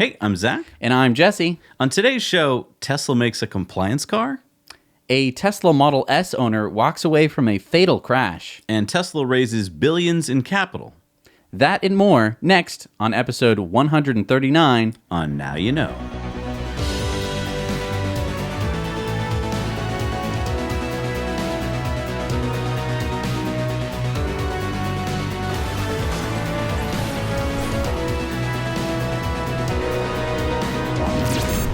Hey, I'm Zach. And I'm Jesse. On today's show, Tesla makes a compliance car, A Tesla Model S owner walks away from a fatal crash. and Tesla raises billions in capital. That and more next on episode 139 On Now You Know.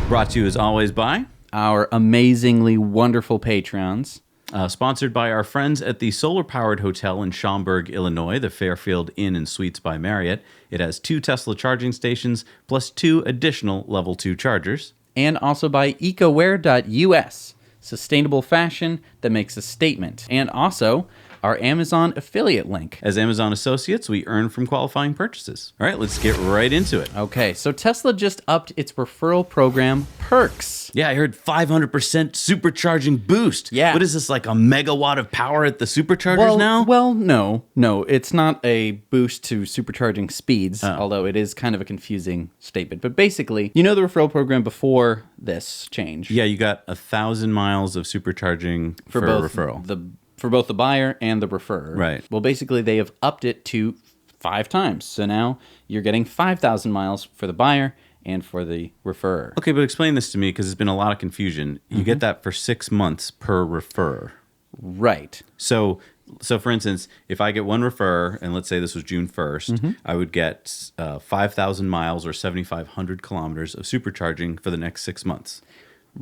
Brought to you as always by, our amazingly wonderful patrons. sponsored by our friends at the solar-powered hotel in Schaumburg, Illinois, the Fairfield Inn and Suites by Marriott. It has 2 Tesla charging stations plus 2 additional level 2 chargers. And also by ecoware.us, sustainable fashion that makes a statement. And also our Amazon affiliate link. As Amazon associates, we earn from qualifying purchases. All right, let's get right into it. Okay, so Tesla just upped its referral program perks. Yeah, I heard 500% supercharging boost. Yeah. What is this, like a megawatt of power at the superchargers now? Well, no, it's not a boost to supercharging speeds, although it is kind of a confusing statement. But basically, you know the referral program before this change? Yeah, you got 1,000 miles of supercharging for both referral. For both the buyer and the referrer. Right. Well, basically, they have upped it to 5 times. So now you're getting 5,000 miles for the buyer and for the referrer. Okay, but explain this to me because there's been a lot of confusion. You get that for 6 months per referrer. Right. So for instance, if I get one referrer, and let's say this was June 1st, I would get 5,000 miles or 7,500 kilometers of supercharging for the next 6 months.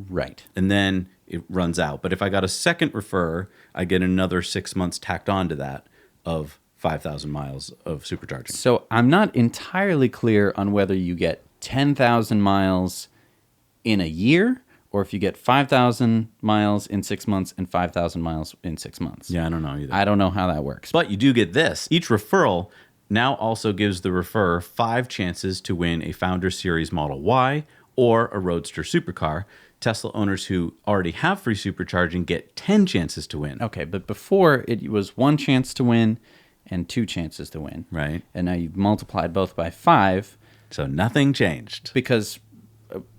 Right. And then it runs out. But if I got a second referrer, I get another 6 months tacked on to that of 5,000 miles of supercharging. So I'm not entirely clear on whether you get 10,000 miles in a year or if you get 5,000 miles in 6 months and 5,000 miles in 6 months. Yeah, I don't know either. I don't know how that works. But you do get this. Each referral now also gives the referrer 5 chances to win a Founder Series Model Y or a Roadster supercar. Tesla owners who already have free supercharging get 10 chances to win. Okay, but before it was 1 chance to win and 2 chances to win. Right. And now you've multiplied both by 5 So nothing changed. because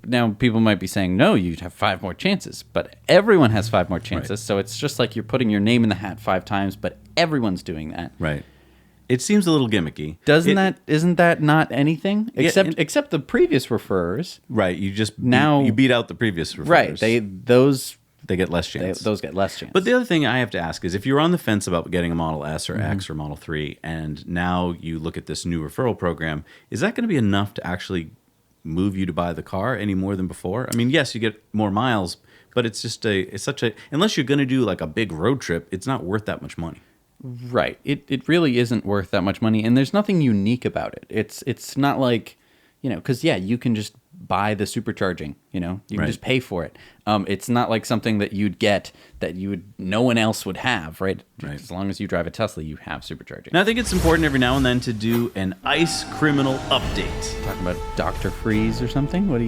now people might be saying, no, you'd have 5 more chances. But everyone has 5 more chances. Right. So it's just like you're putting your name in the hat 5 times, but everyone's doing that. Right. It seems a little gimmicky. Isn't that not anything? Yeah, Except the previous referrers. Right. You just Now- you beat out the previous referrers. Right. They get less chance. those get less chance. But the other thing I have to ask is if you're on the fence about getting a Model S or X or Model 3, and now you look at this new referral program, is that going to be enough to actually move you to buy the car any more than before? I mean, yes, you get more miles, but it's such a, unless you're going to do like a big road trip, it's not worth that much money. Right. It really isn't worth that much money, and there's nothing unique about it. It's not like, because, you can just buy the supercharging, you can Right. just pay for it. It's not like something that you'd get that no one else would have, right? Right. As long as you drive a Tesla, you have supercharging. Now, I think it's important every now and then to do an ICE criminal update. Talking about Dr. Freeze or something? What are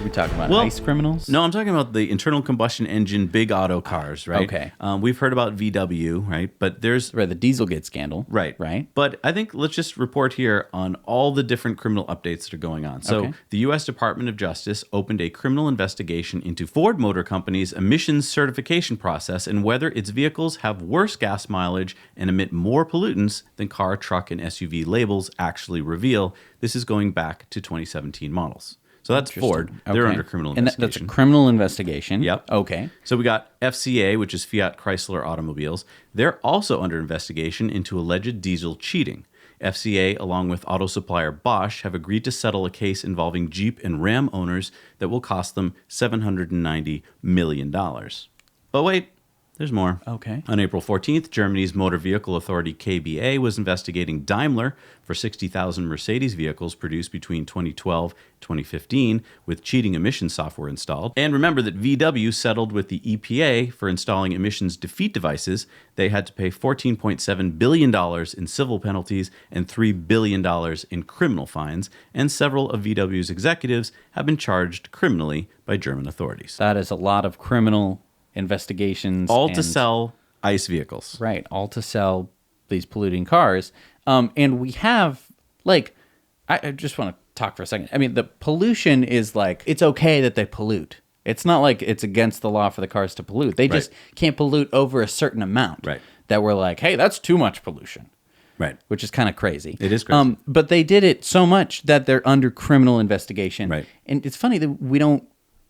we talking about? Well, ICE criminals? No, I'm talking about the internal combustion engine big auto cars, right? Okay. We've heard about VW, right? But there's... Right, the Dieselgate scandal. Right. Right. But I think let's just report here on all the different criminal updates that are going on. So Okay. the U.S. Department of Justice opened a criminal investigation into Ford Motor Company's emissions certification process and whether its vehicles have worse gas mileage and emit more pollutants than car, truck, and SUV labels actually reveal. This is going back to 2017 models. So that's Ford. They're Okay. under criminal And that's a investigation. criminal investigation? Yep. Okay. So we got FCA, which is Fiat Chrysler Automobiles. They're also under investigation into alleged diesel cheating. FCA, along with auto supplier Bosch, have agreed to settle a case involving Jeep and Ram owners that will cost them $790 million. But wait, there's more. Okay. On April 14th, Germany's Motor Vehicle Authority KBA was investigating Daimler for 60,000 Mercedes vehicles produced between 2012 and 2015 with cheating emission software installed. And remember that VW settled with the EPA for installing emissions defeat devices. They had to pay $14.7 billion in civil penalties and $3 billion in criminal fines. And several of VW's executives have been charged criminally by German authorities. That is a lot of criminal investigations. All to sell ICE vehicles. Right, all to sell these polluting cars. And we have, I just want to talk for a second. I mean, the pollution is like, it's okay that they pollute. It's not like it's against the law for the cars to pollute. They just can't pollute over a certain amount. Right. That we're like, hey, that's too much pollution. Right. Which is kind of crazy. It is crazy. But they did it so much that they're under criminal investigation. Right. And it's funny that we don't,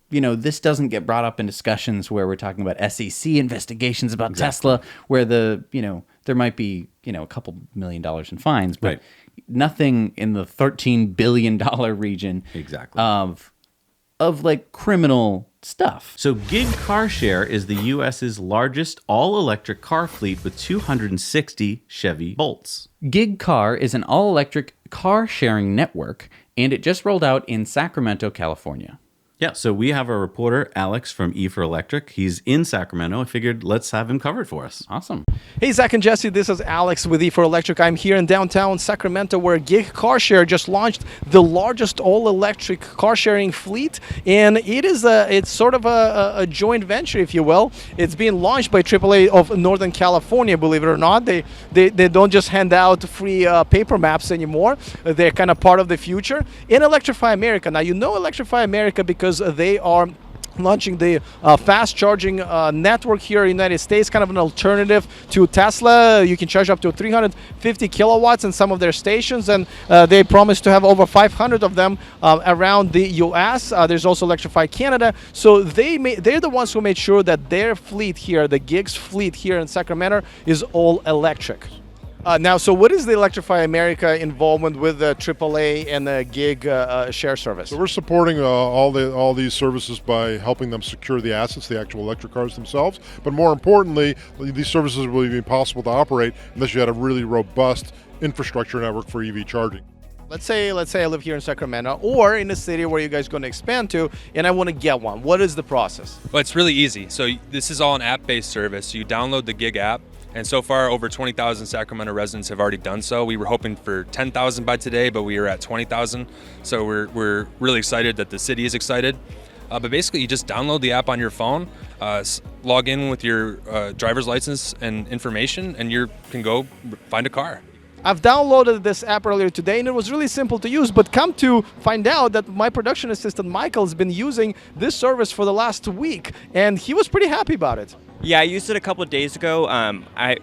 this doesn't get brought up in discussions where we're talking about SEC investigations about Tesla, where there might be, a couple $1 million in fines, but nothing in the $13 billion region of like criminal stuff. So Gig Car Share is the U.S.'s largest all-electric car fleet with 260 Chevy Bolts. Gig Car is an all-electric car sharing network, and it just rolled out in Sacramento, California. Yeah, so we have our reporter, Alex from E4Electric. He's in Sacramento. I figured let's have him covered for us. Awesome. Hey, Zach and Jesse, this is Alex with E4Electric. I'm here in downtown Sacramento where Gig Car Share just launched the largest all-electric car sharing fleet. And it's sort of a joint venture, if you will. It's being launched by AAA of Northern California, believe it or not. They don't just hand out free paper maps anymore. They're kind of part of the future. In Electrify America, now you know Electrify America because they are launching the fast charging network here in the United States, kind of an alternative to Tesla. You can charge up to 350 kilowatts in some of their stations, and they promise to have over 500 of them around the US. There's also Electrify Canada. So they're the ones who made sure that their fleet here, the Gigs fleet here in Sacramento, is all electric. Now, so what is the Electrify America involvement with the AAA and the Gig share service? So we're supporting all these services by helping them secure the assets, the actual electric cars themselves. But more importantly, these services will be impossible to operate unless you had a really robust infrastructure network for EV charging. Let's say I live here in Sacramento or in a city where you guys are going to expand to, and I want to get one. What is the process? Well, it's really easy. So this is all an app-based service. You download the Gig app. And so far, over 20,000 Sacramento residents have already done so. We were hoping for 10,000 by today, but we are at 20,000. So we're really excited that the city is excited. But basically, you just download the app on your phone, log in with your driver's license and information, and you can go find a car. I've downloaded this app earlier today, and it was really simple to use, but come to find out that my production assistant, Michael, has been using this service for the last week, and he was pretty happy about it. Yeah, I used it a couple of days ago.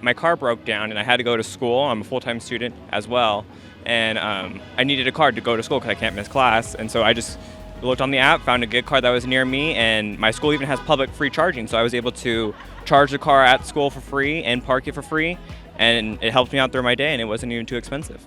My car broke down, and I had to go to school. I'm a full-time student as well, and I needed a car to go to school because I can't miss class, and so I just looked on the app, found a Gig car that was near me, and my school even has public free charging, so I was able to charge the car at school for free and park it for free, and it helped me out through my day, and it wasn't even too expensive.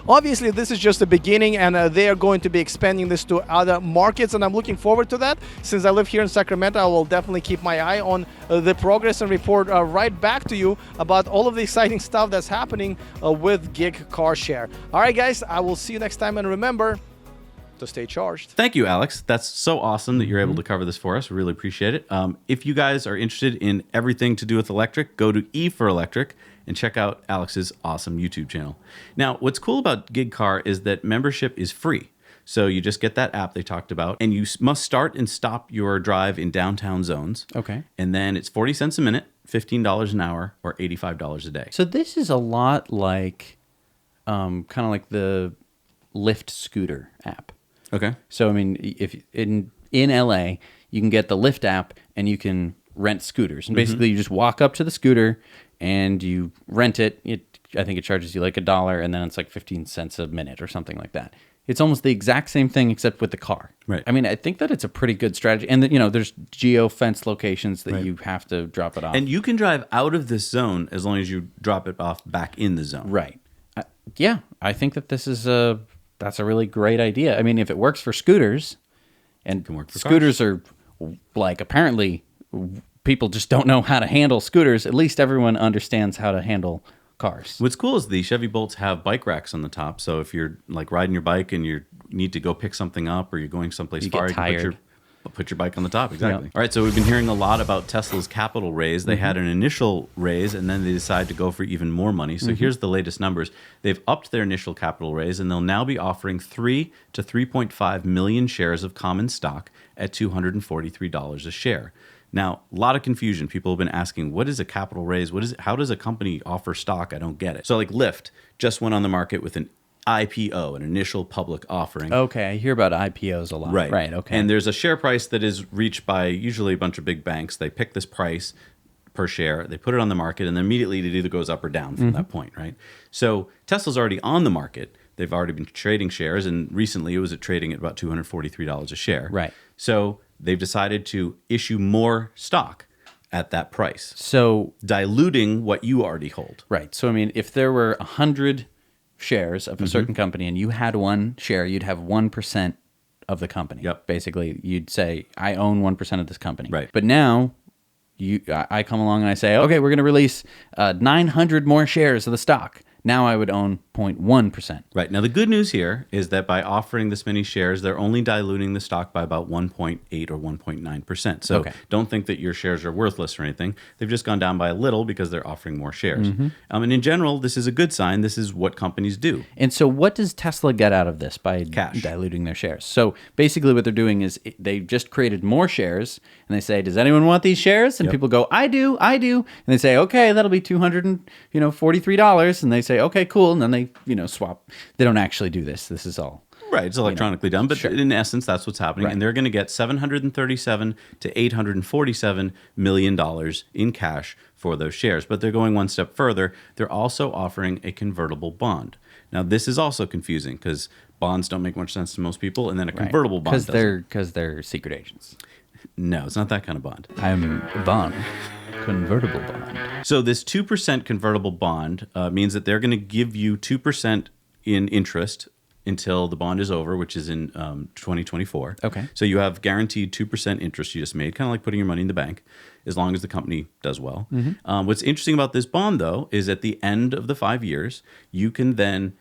Obviously, this is just the beginning, and they are going to be expanding this to other markets, and I'm looking forward to that. Since I live here in Sacramento, I will definitely keep my eye on the progress and report right back to you about all of the exciting stuff that's happening with Gig Car Share. All right, guys, I will see you next time, and remember to stay charged. Thank you, Alex. That's so awesome that you're able to cover this for us. We really appreciate it. If you guys are interested in everything to do with electric, go to E4Electric and check out Alex's awesome YouTube channel. Now, what's cool about Gig Car is that membership is free. So you just get that app they talked about, and you must start and stop your drive in downtown zones. Okay. And then it's 40 cents a minute, $15 an hour, or $85 a day. So this is a lot like, kind of like the Lyft scooter app. Okay. So I mean, if in LA, you can get the Lyft app and you can rent scooters, and basically you just walk up to the scooter and you rent it. I think it charges you like $1, and then it's like 15 cents a minute or something like that. It's almost the exact same thing except with the car. Right. I mean, I think that it's a pretty good strategy, and that there's geo-fence locations that you have to drop it off. And you can drive out of this zone as long as you drop it off back in the zone. Right. Yeah, I think that that's a really great idea. I mean, if it works for scooters, and can work for scooters are like, apparently people just don't know how to handle scooters. At least everyone understands how to handle cars. What's cool is the Chevy Bolts have bike racks on the top. So if you're like riding your bike and you need to go pick something up, or you're going someplace far, get tired. you can put your bike on the top. Exactly. Yep. All right. So we've been hearing a lot about Tesla's capital raise. They had an initial raise, and then they decided to go for even more money. So here's the latest numbers. They've upped their initial capital raise, and they'll now be offering 3 to 3.5 million shares of common stock at $243 a share. Now, a lot of confusion. People have been asking, what is a capital raise? What is it? How does a company offer stock? I don't get it. So like Lyft just went on the market with an IPO, an initial public offering. Okay, I hear about IPOs a lot. Right. Right. Okay. And there's a share price that is reached by usually a bunch of big banks. They pick this price per share, they put it on the market, and then immediately it either goes up or down from that point, right? So Tesla's already on the market. They've already been trading shares, and recently it was trading at about $243 a share. Right. So they've decided to issue more stock at that price, So diluting what you already hold. right. So I mean, if there were 100 shares of a certain company and you had one share, you'd have 1% of the company. Yep. Basically, you'd say, I own 1% of this company. Right. But now I come along and I say, okay, we're going to release 900 more shares of the stock. Now I would own 0.1%. Right. Now, the good news here is that by offering this many shares, they're only diluting the stock by about 1.8 or 1.9%. So Okay. don't think that your shares are worthless or anything. They've just gone down by a little because they're offering more shares. And in general, this is a good sign. This is what companies do. And so what does Tesla get out of this by Cash. diluting their shares? So basically what they're doing is they've just created more shares and they say, does anyone want these shares? And people go, I do. And they say, okay, that'll be $243. And they say, okay, cool. And then they, swap. They don't actually do this. This is all. Right, it's electronically done, but Sure. in essence, that's what's happening. Right. And they're going to get $737 to $847 million in cash for those shares. But they're going one step further. They're also offering a convertible bond. Now, this is also confusing because bonds don't make much sense to most people, and then a convertible bond doesn't. Because they're secret agents. No, it's not that kind of bond. I'm a bond. Convertible bond. So this 2% convertible bond means that they're going to give you 2% in interest until the bond is over, which is in 2024. Okay. So you have guaranteed 2% interest you just made, kind of like putting your money in the bank, as long as the company does well. What's interesting about this bond, though, is at the end of the 5 years, you can then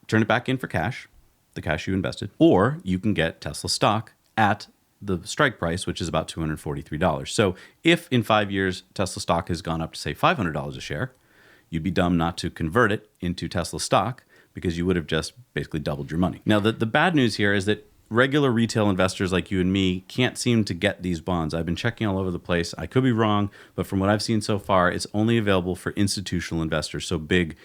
turn it back in for cash, the cash you invested, or you can get Tesla stock at the strike price, which is about $243. So if in 5 years Tesla stock has gone up to, say, $500 a share, you'd be dumb not to convert it into Tesla stock because you would have just basically doubled your money. Now, the bad news here is that regular retail investors like you and me can't seem to get these bonds. I've been checking all over the place. I could be wrong, but from what I've seen so far, it's only available for institutional investors, so big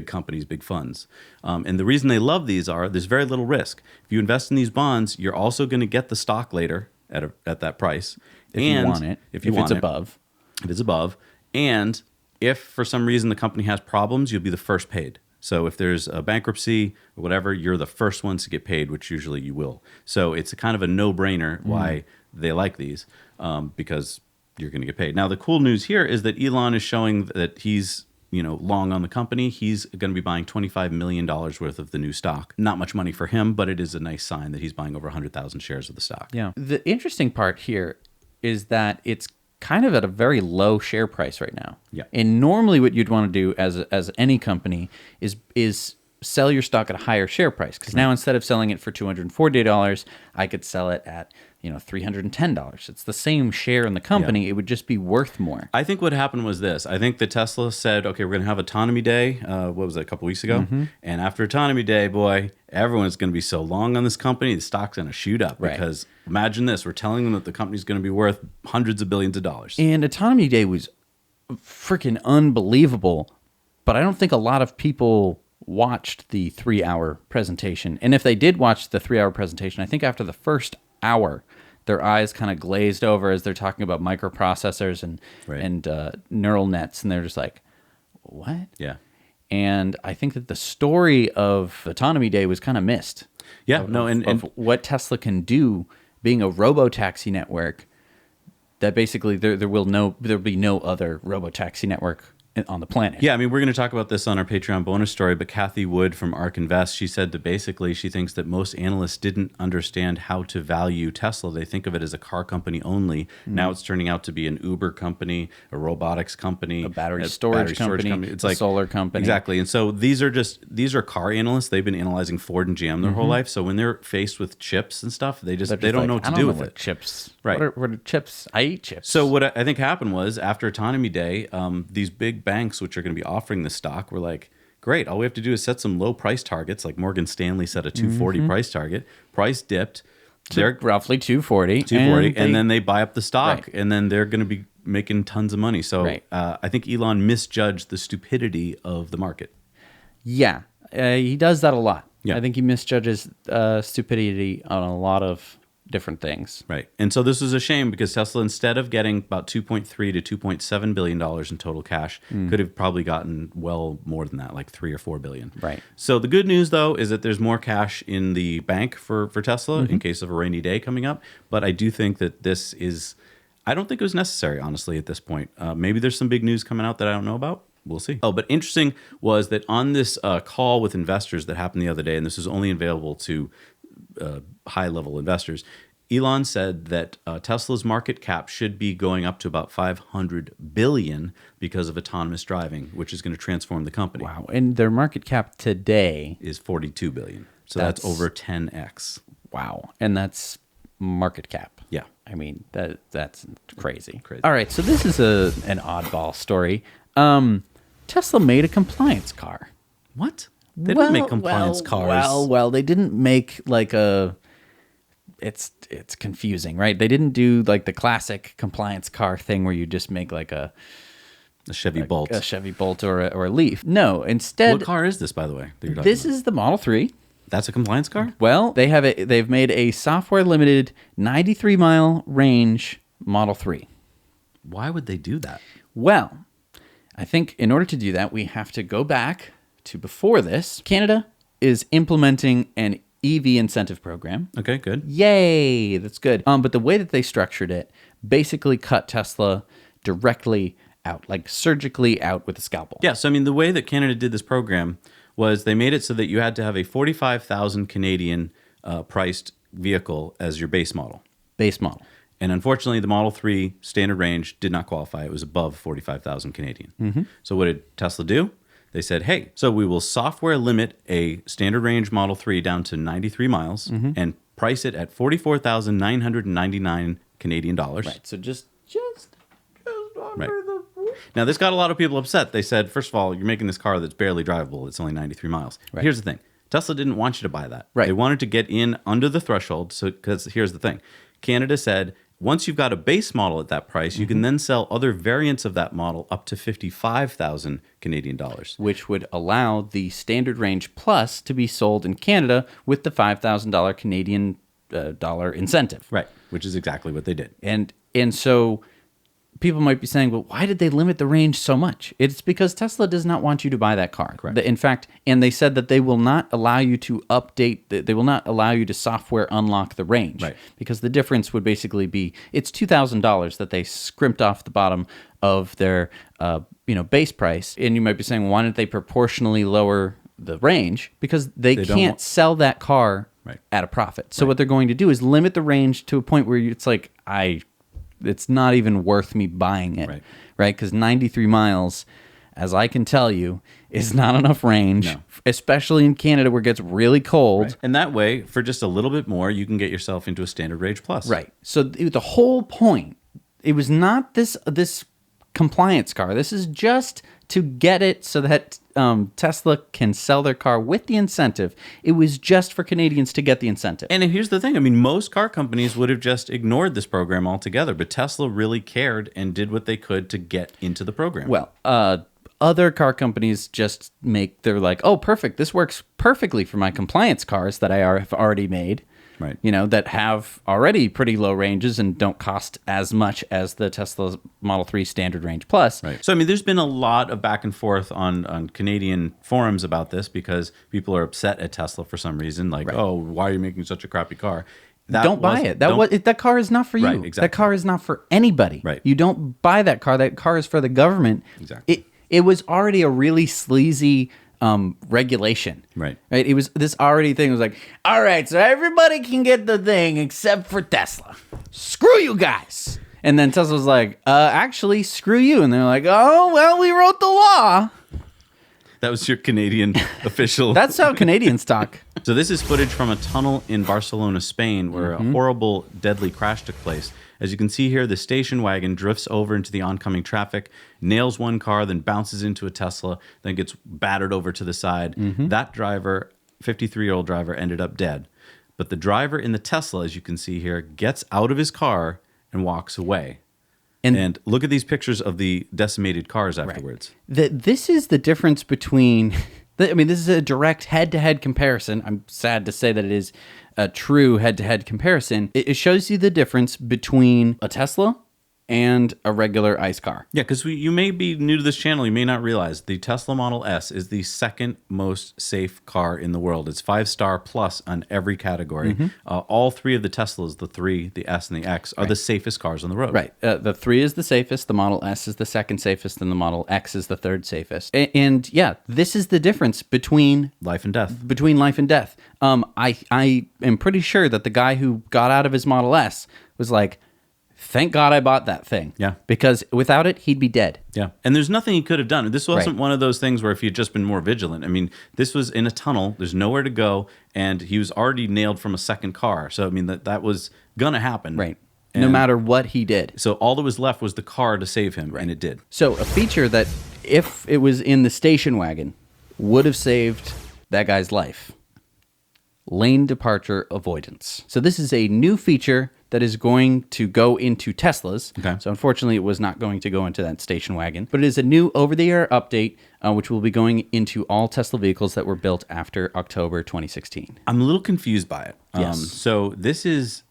companies, big funds. And the reason they love these are there's very little risk. If you invest in these bonds, you're also going to get the stock later at that price. If you want it. If you want it's it. above. If it's above. And if for some reason the company has problems, you'll be the first paid. So if there's a bankruptcy or whatever, you're the first ones to get paid, which usually you will. So it's a kind of a no-brainer why they like these, because you're going to get paid. Now, the cool news here is that Elon is showing that he's long on the company. He's going to be buying $25 million worth of the new stock. Not much money for him, but it is a nice sign that he's buying over 100,000 shares of the stock. Yeah. The interesting part here is that it's kind of at a very low share price right now. Yeah. And normally what you'd want to do as any company is sell your stock at a higher share price. Because now instead of selling it for $240, I could sell it at $310. It's the same share in the company. Yeah. It would just be worth more. I think what happened was this. I think that Tesla said, okay, we're going to have Autonomy Day. What was it, a couple weeks ago? And after Autonomy Day, boy, everyone's going to be so long on this company, the stock's going to shoot up. Right. Because imagine this. We're telling them that the company's going to be worth hundreds of billions of dollars. And Autonomy Day was freaking unbelievable. But I don't think a lot of people watched the 3-hour presentation. And if they did watch the 3-hour presentation, I think after the first hour, their eyes kind of glazed over as they're talking about microprocessors and neural nets, and they're just like, what? Yeah. And I think that the story of Autonomy Day was kind of missed. Yeah, Of what Tesla can do being a robo-taxi network, that basically there'll be no other robo-taxi network on the planet. Yeah, I mean, we're going to talk about this on our Patreon bonus story, but Kathy Wood from ARK Invest, she said that basically she thinks that most analysts didn't understand how to value Tesla. They think of it as a car company only. Now it's turning out to be an Uber company, a robotics company, A battery storage company, It's a like solar company. Exactly. And so these are car analysts. They've been analyzing Ford and GM their whole life. So when they're faced with chips and stuff, they don't know what to do with it. Chips. Right. What are chips? I eat chips. So what I think happened was after Autonomy Day, these big banks, which are going to be offering this stock, were like, great, all we have to do is set some low price targets. Like Morgan Stanley set a 240 price target. Price dipped. They're roughly 240. And then they buy up the stock. Right. And then they're going to be making tons of money. So Right. I think Elon misjudged the stupidity of the market. Yeah. he does that a lot. Yeah. I think he misjudges stupidity on a lot of different things. Right. And so this was a shame because Tesla, instead of getting about $2.3 to $2.7 billion in total cash, could have probably gotten well more than that, like $3 or $4 billion. Right. So the good news, though, is that there's more cash in the bank for Tesla in case of a rainy day coming up. But I do think that this is, I don't think it was necessary, honestly, at this point. Maybe there's some big news coming out that I don't know about. We'll see. Oh, but interesting was that on this call with investors that happened the other day, and this is only available to high-level investors, Elon said that Tesla's market cap should be going up to about $500 billion because of autonomous driving, which is going to transform the company. Wow. And their market cap today Is $42 billion. So that's over 10x. wow. And that's market cap. Yeah. I mean, that's crazy. Crazy. All right, so this is an oddball story. Tesla made a compliance car. What? They don't make compliance cars. Well, they didn't make like a. It's confusing, right? They didn't do like the classic compliance car thing where you just make like a Chevy Bolt. a Chevy Bolt or a Leaf. No, instead, What car is this, by the way? That you're talking this about? is the Model 3. That's a compliance car? Well, they've made a software limited 93-mile range Model 3. Why would they do that? Well, I think in order to do that, we have to go back to before this. Canada is implementing an EV incentive program. Okay, good. Yay, that's good. But the way that they structured it basically cut Tesla directly out, like surgically out with a scalpel. Yeah, so I mean, the way that Canada did this program was they made it so that you had to have a 45,000 Canadian priced vehicle as your base model. Base model. And unfortunately, the Model 3 standard range did not qualify. It was above 45,000 Canadian. So what did Tesla do? They said, hey, so we will software limit a standard range Model 3 down to 93 miles and price it at 44,999 Canadian dollars. Right. So just under Right. the. Now, this got a lot of people upset. They said, first of all, you're making this car that's barely drivable. It's only 93 miles. Right. Here's the thing. Tesla didn't want you to buy that. Right. They wanted to get in under the threshold. So, because here's the thing. Canada said, once you've got a base model at that price, you can then sell other variants of that model up to 55,000 Canadian dollars. Which would allow the standard range plus to be sold in Canada with the $5,000 Canadian dollar incentive. Right. Which is exactly what they did. And so people might be saying, well, why did they limit the range so much? It's because Tesla does not want you to buy that car. Correct. In fact, and they said that they will not allow you to update, they will not allow you to software unlock the range. Right. Because the difference would basically be, it's $2,000 that they scrimped off the bottom of their base price. And you might be saying, well, why didn't they proportionally lower the range? Because they don't can't want- sell that car Right. at a profit. So what they're going to do is limit the range to a point where it's like, it's not even worth me buying it, right? Because 93 miles, as I can tell you, is not enough range, No. especially in Canada where it gets really cold. Right. And that way, for just a little bit more, you can get yourself into a standard range plus. Right. So the whole point, it was not this compliance car. This is just to get it so that Tesla can sell their car with the incentive. It was just for Canadians to get the incentive. And here's the thing. I mean, most car companies would have just ignored this program altogether, but Tesla really cared and did what they could to get into the program. Well, other car companies they're like, oh, perfect. This works perfectly for my compliance cars that I have already made. Right. That have already pretty low ranges and don't cost as much as the Tesla Model 3 standard range plus. Right. So, I mean, there's been a lot of back and forth on Canadian forums about this because people are upset at Tesla for some reason. Like, oh, why are you making such a crappy car? Don't buy it. That car is not for you. Right, exactly. That car is not for anybody. Right. You don't buy that car. That car is for the government. Exactly. It was already a really sleazy regulation. Right. It was this already thing. It was like, all right, so everybody can get the thing except for Tesla. Screw you guys. And then Tesla was like, actually, screw you. And they're like, oh, well, we wrote the law. That was your Canadian official. That's how Canadians talk. So this is footage from a tunnel in Barcelona, Spain, where a horrible, deadly crash took place. As you can see here, the station wagon drifts over into the oncoming traffic, nails one car, then bounces into a Tesla, then gets battered over to the side. That driver, 53-year-old driver, ended up dead. But the driver in the Tesla, as you can see here, gets out of his car and walks away. And look at these pictures of the decimated cars afterwards. This is the difference between I mean, this is a direct head-to-head comparison. I'm sad to say that it is a true head-to-head comparison. It shows you the difference between a Tesla and a regular ICE car. Yeah, because you may be new to this channel. You may not realize the Tesla Model S is the second most safe car in the world. It's 5-star plus on every category. All three of the Teslas, the 3, the S, and the X, are the safest cars on the road. Right. The 3 is the safest. The Model S is the second safest, and the Model X is the third safest. And yeah, this is the difference between Life and death. life and death. I am pretty sure that the guy who got out of his Model S was like, thank God I bought that thing. Yeah. Because without it, he'd be dead. Yeah. And there's nothing he could have done. This wasn't one of those things where if he had just been more vigilant. I mean, this was in a tunnel. There's nowhere to go. And he was already nailed from a second car. So, I mean, that was going to happen. Right. And no matter what he did. So all that was left was the car to save him. And it did. So a feature that, if it was in the station wagon, would have saved that guy's life. Lane departure avoidance. So this is a new feature that is going to go into Teslas. Okay. So unfortunately, it was not going to go into that station wagon. But it is a new over-the-air update, which will be going into all Tesla vehicles that were built after October 2016. I'm a little confused by it. Yes. So this is...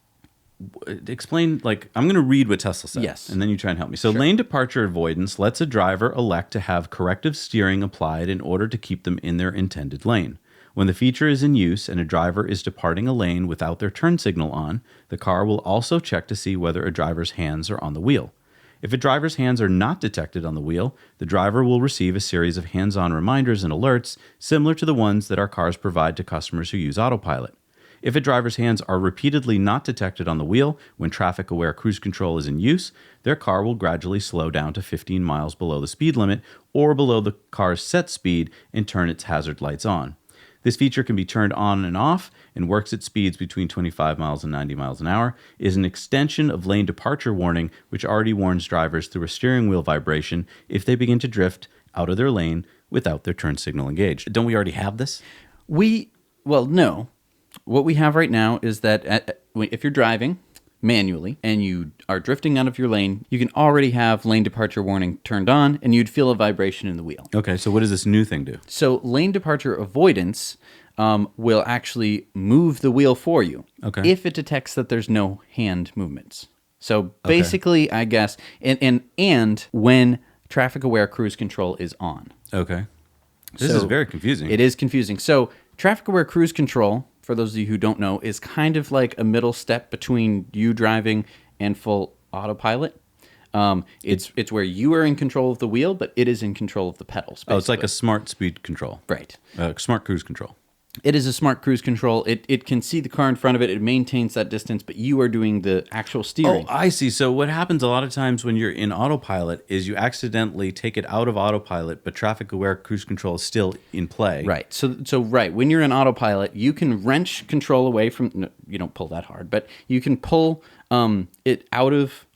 Explain, like, I'm going to read what Tesla says. Yes. And then you try and help me. So lane departure avoidance lets a driver elect to have corrective steering applied in order to keep them in their intended lane. When the feature is in use and a driver is departing a lane without their turn signal on, the car will also check to see whether a driver's hands are on the wheel. If a driver's hands are not detected on the wheel, the driver will receive a series of hands-on reminders and alerts similar to the ones that our cars provide to customers who use autopilot. If a driver's hands are repeatedly not detected on the wheel when traffic-aware cruise control is in use, their car will gradually slow down to 15 miles below the speed limit or below the car's set speed and turn its hazard lights on. This feature can be turned on and off and works at speeds between 25 miles and 90 miles an hour, is an extension of lane departure warning, which already warns drivers through a steering wheel vibration if they begin to drift out of their lane without their turn signal engaged. Don't we already have this? Well, no. What we have right now is that if you're driving manually and you are drifting out of your lane, you can already have lane departure warning turned on and you'd feel a vibration in the wheel. Okay, so what does this new thing do? So lane departure avoidance will actually move the wheel for you if it detects that there's no hand movements. So basically, I guess, and when traffic-aware cruise control is on. Okay. This is very confusing. It is confusing. So traffic-aware cruise control, for those of you who don't know, is kind of like a middle step between you driving and full autopilot. It's where you are in control of the wheel, but it is in control of the pedals. Basically. Oh, it's like a smart speed control. Right. Smart cruise control. It is a smart cruise control. It can see the car in front of it. It maintains that distance, but you are doing the actual steering. Oh, I see. So what happens a lot of times when you're in autopilot is you accidentally take it out of autopilot, but traffic-aware cruise control is still in play. Right. So when you're in autopilot, you can wrench control away from. No, you don't pull that hard, but you can pull it out of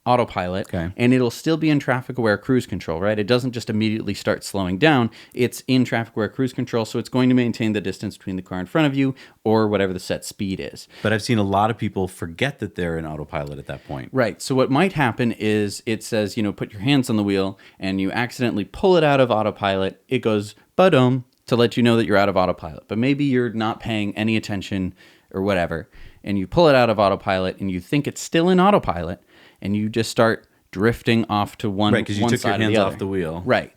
autopilot, and it'll still be in traffic-aware cruise control, right? It doesn't just immediately start slowing down. It's in traffic-aware cruise control, so it's going to maintain the distance between the car in front of you or whatever the set speed is. But I've seen a lot of people forget that they're in autopilot at that point. Right. So what might happen is it says, put your hands on the wheel, and you accidentally pull it out of autopilot. It goes, ba-dum, to let you know that you're out of autopilot. But maybe you're not paying any attention or whatever, and you pull it out of autopilot, and you think it's still in autopilot, and you just start drifting off to one side or the other. Right, because you took your hands off the wheel. Right.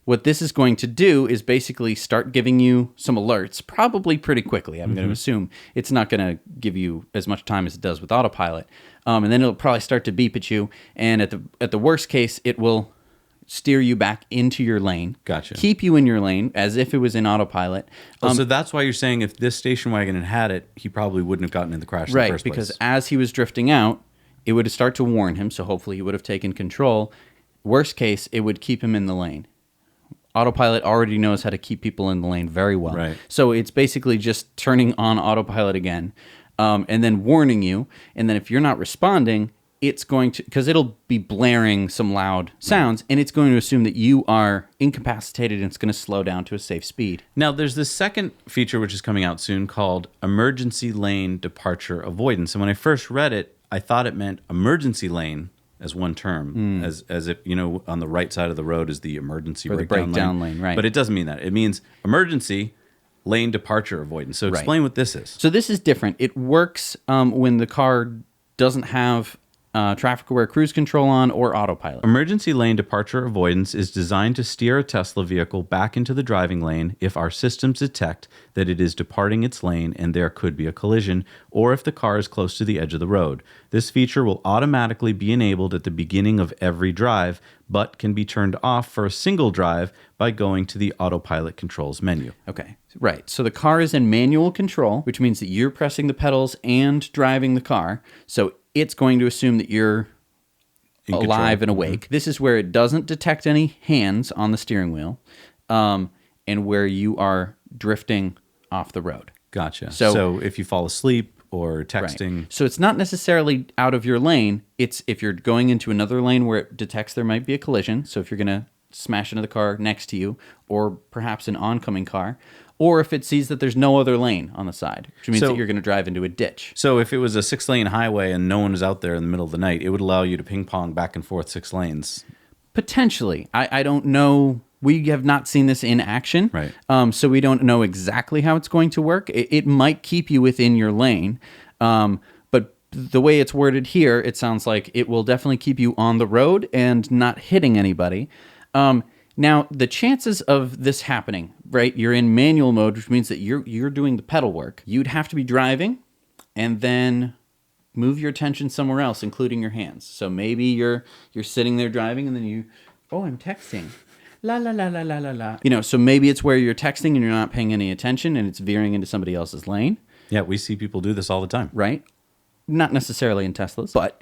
What this is going to do is basically start giving you some alerts, probably pretty quickly. I'm going to assume it's not going to give you as much time as it does with autopilot. And then it'll probably start to beep at you. And at the worst case, it will steer you back into your lane. Gotcha. Keep you in your lane as if it was in autopilot. So that's why you're saying if this station wagon had it, he probably wouldn't have gotten in the crash in the first place. Right, because as he was drifting out, it would start to warn him, so hopefully he would have taken control. Worst case, it would keep him in the lane. Autopilot already knows how to keep people in the lane very well. Right. So it's basically just turning on autopilot again, and then warning you. And then if you're not responding, it's going to, because it'll be blaring some loud sounds, and it's going to assume that you are incapacitated, and it's going to slow down to a safe speed. Now, there's this second feature which is coming out soon called Emergency Lane Departure Avoidance. And when I first read it, I thought it meant emergency lane, as one term, as if, on the right side of the road is the emergency Or the breakdown lane, right. But it doesn't mean that. It means emergency lane departure avoidance. So explain what this is. So this is different. It works when the car doesn't have traffic aware cruise control on or autopilot. Emergency lane departure avoidance is designed to steer a Tesla vehicle back into the driving lane if our systems detect that it is departing its lane and there could be a collision, or if the car is close to the edge of the road. This feature will automatically be enabled at the beginning of every drive, but can be turned off for a single drive by going to the autopilot controls menu. Okay, right. So the car is in manual control, which means that you're pressing the pedals and driving the car. So it's going to assume that you're alive and awake. This is where it doesn't detect any hands on the steering wheel, and where you are drifting off the road. Gotcha. So if you fall asleep or texting. Right. So it's not necessarily out of your lane. It's if you're going into another lane where it detects there might be a collision. So if you're going to smash into the car next to you, or perhaps an oncoming car, or if it sees that there's no other lane on the side, which means that you're going to drive into a ditch. So if it was a 6-lane highway and no one was out there in the middle of the night, it would allow you to ping pong back and forth 6 lanes. Potentially. I don't know. We have not seen this in action. Right. So we don't know exactly how it's going to work. It might keep you within your lane. But the way it's worded here, it sounds like it will definitely keep you on the road and not hitting anybody. Now, the chances of this happening, right? You're in manual mode, which means that you're doing the pedal work. You'd have to be driving and then move your attention somewhere else, including your hands. So maybe you're sitting there driving and then I'm texting. La la la la la la la. So maybe it's where you're texting and you're not paying any attention and it's veering into somebody else's lane. Yeah, we see people do this all the time. Right? Not necessarily in Teslas, but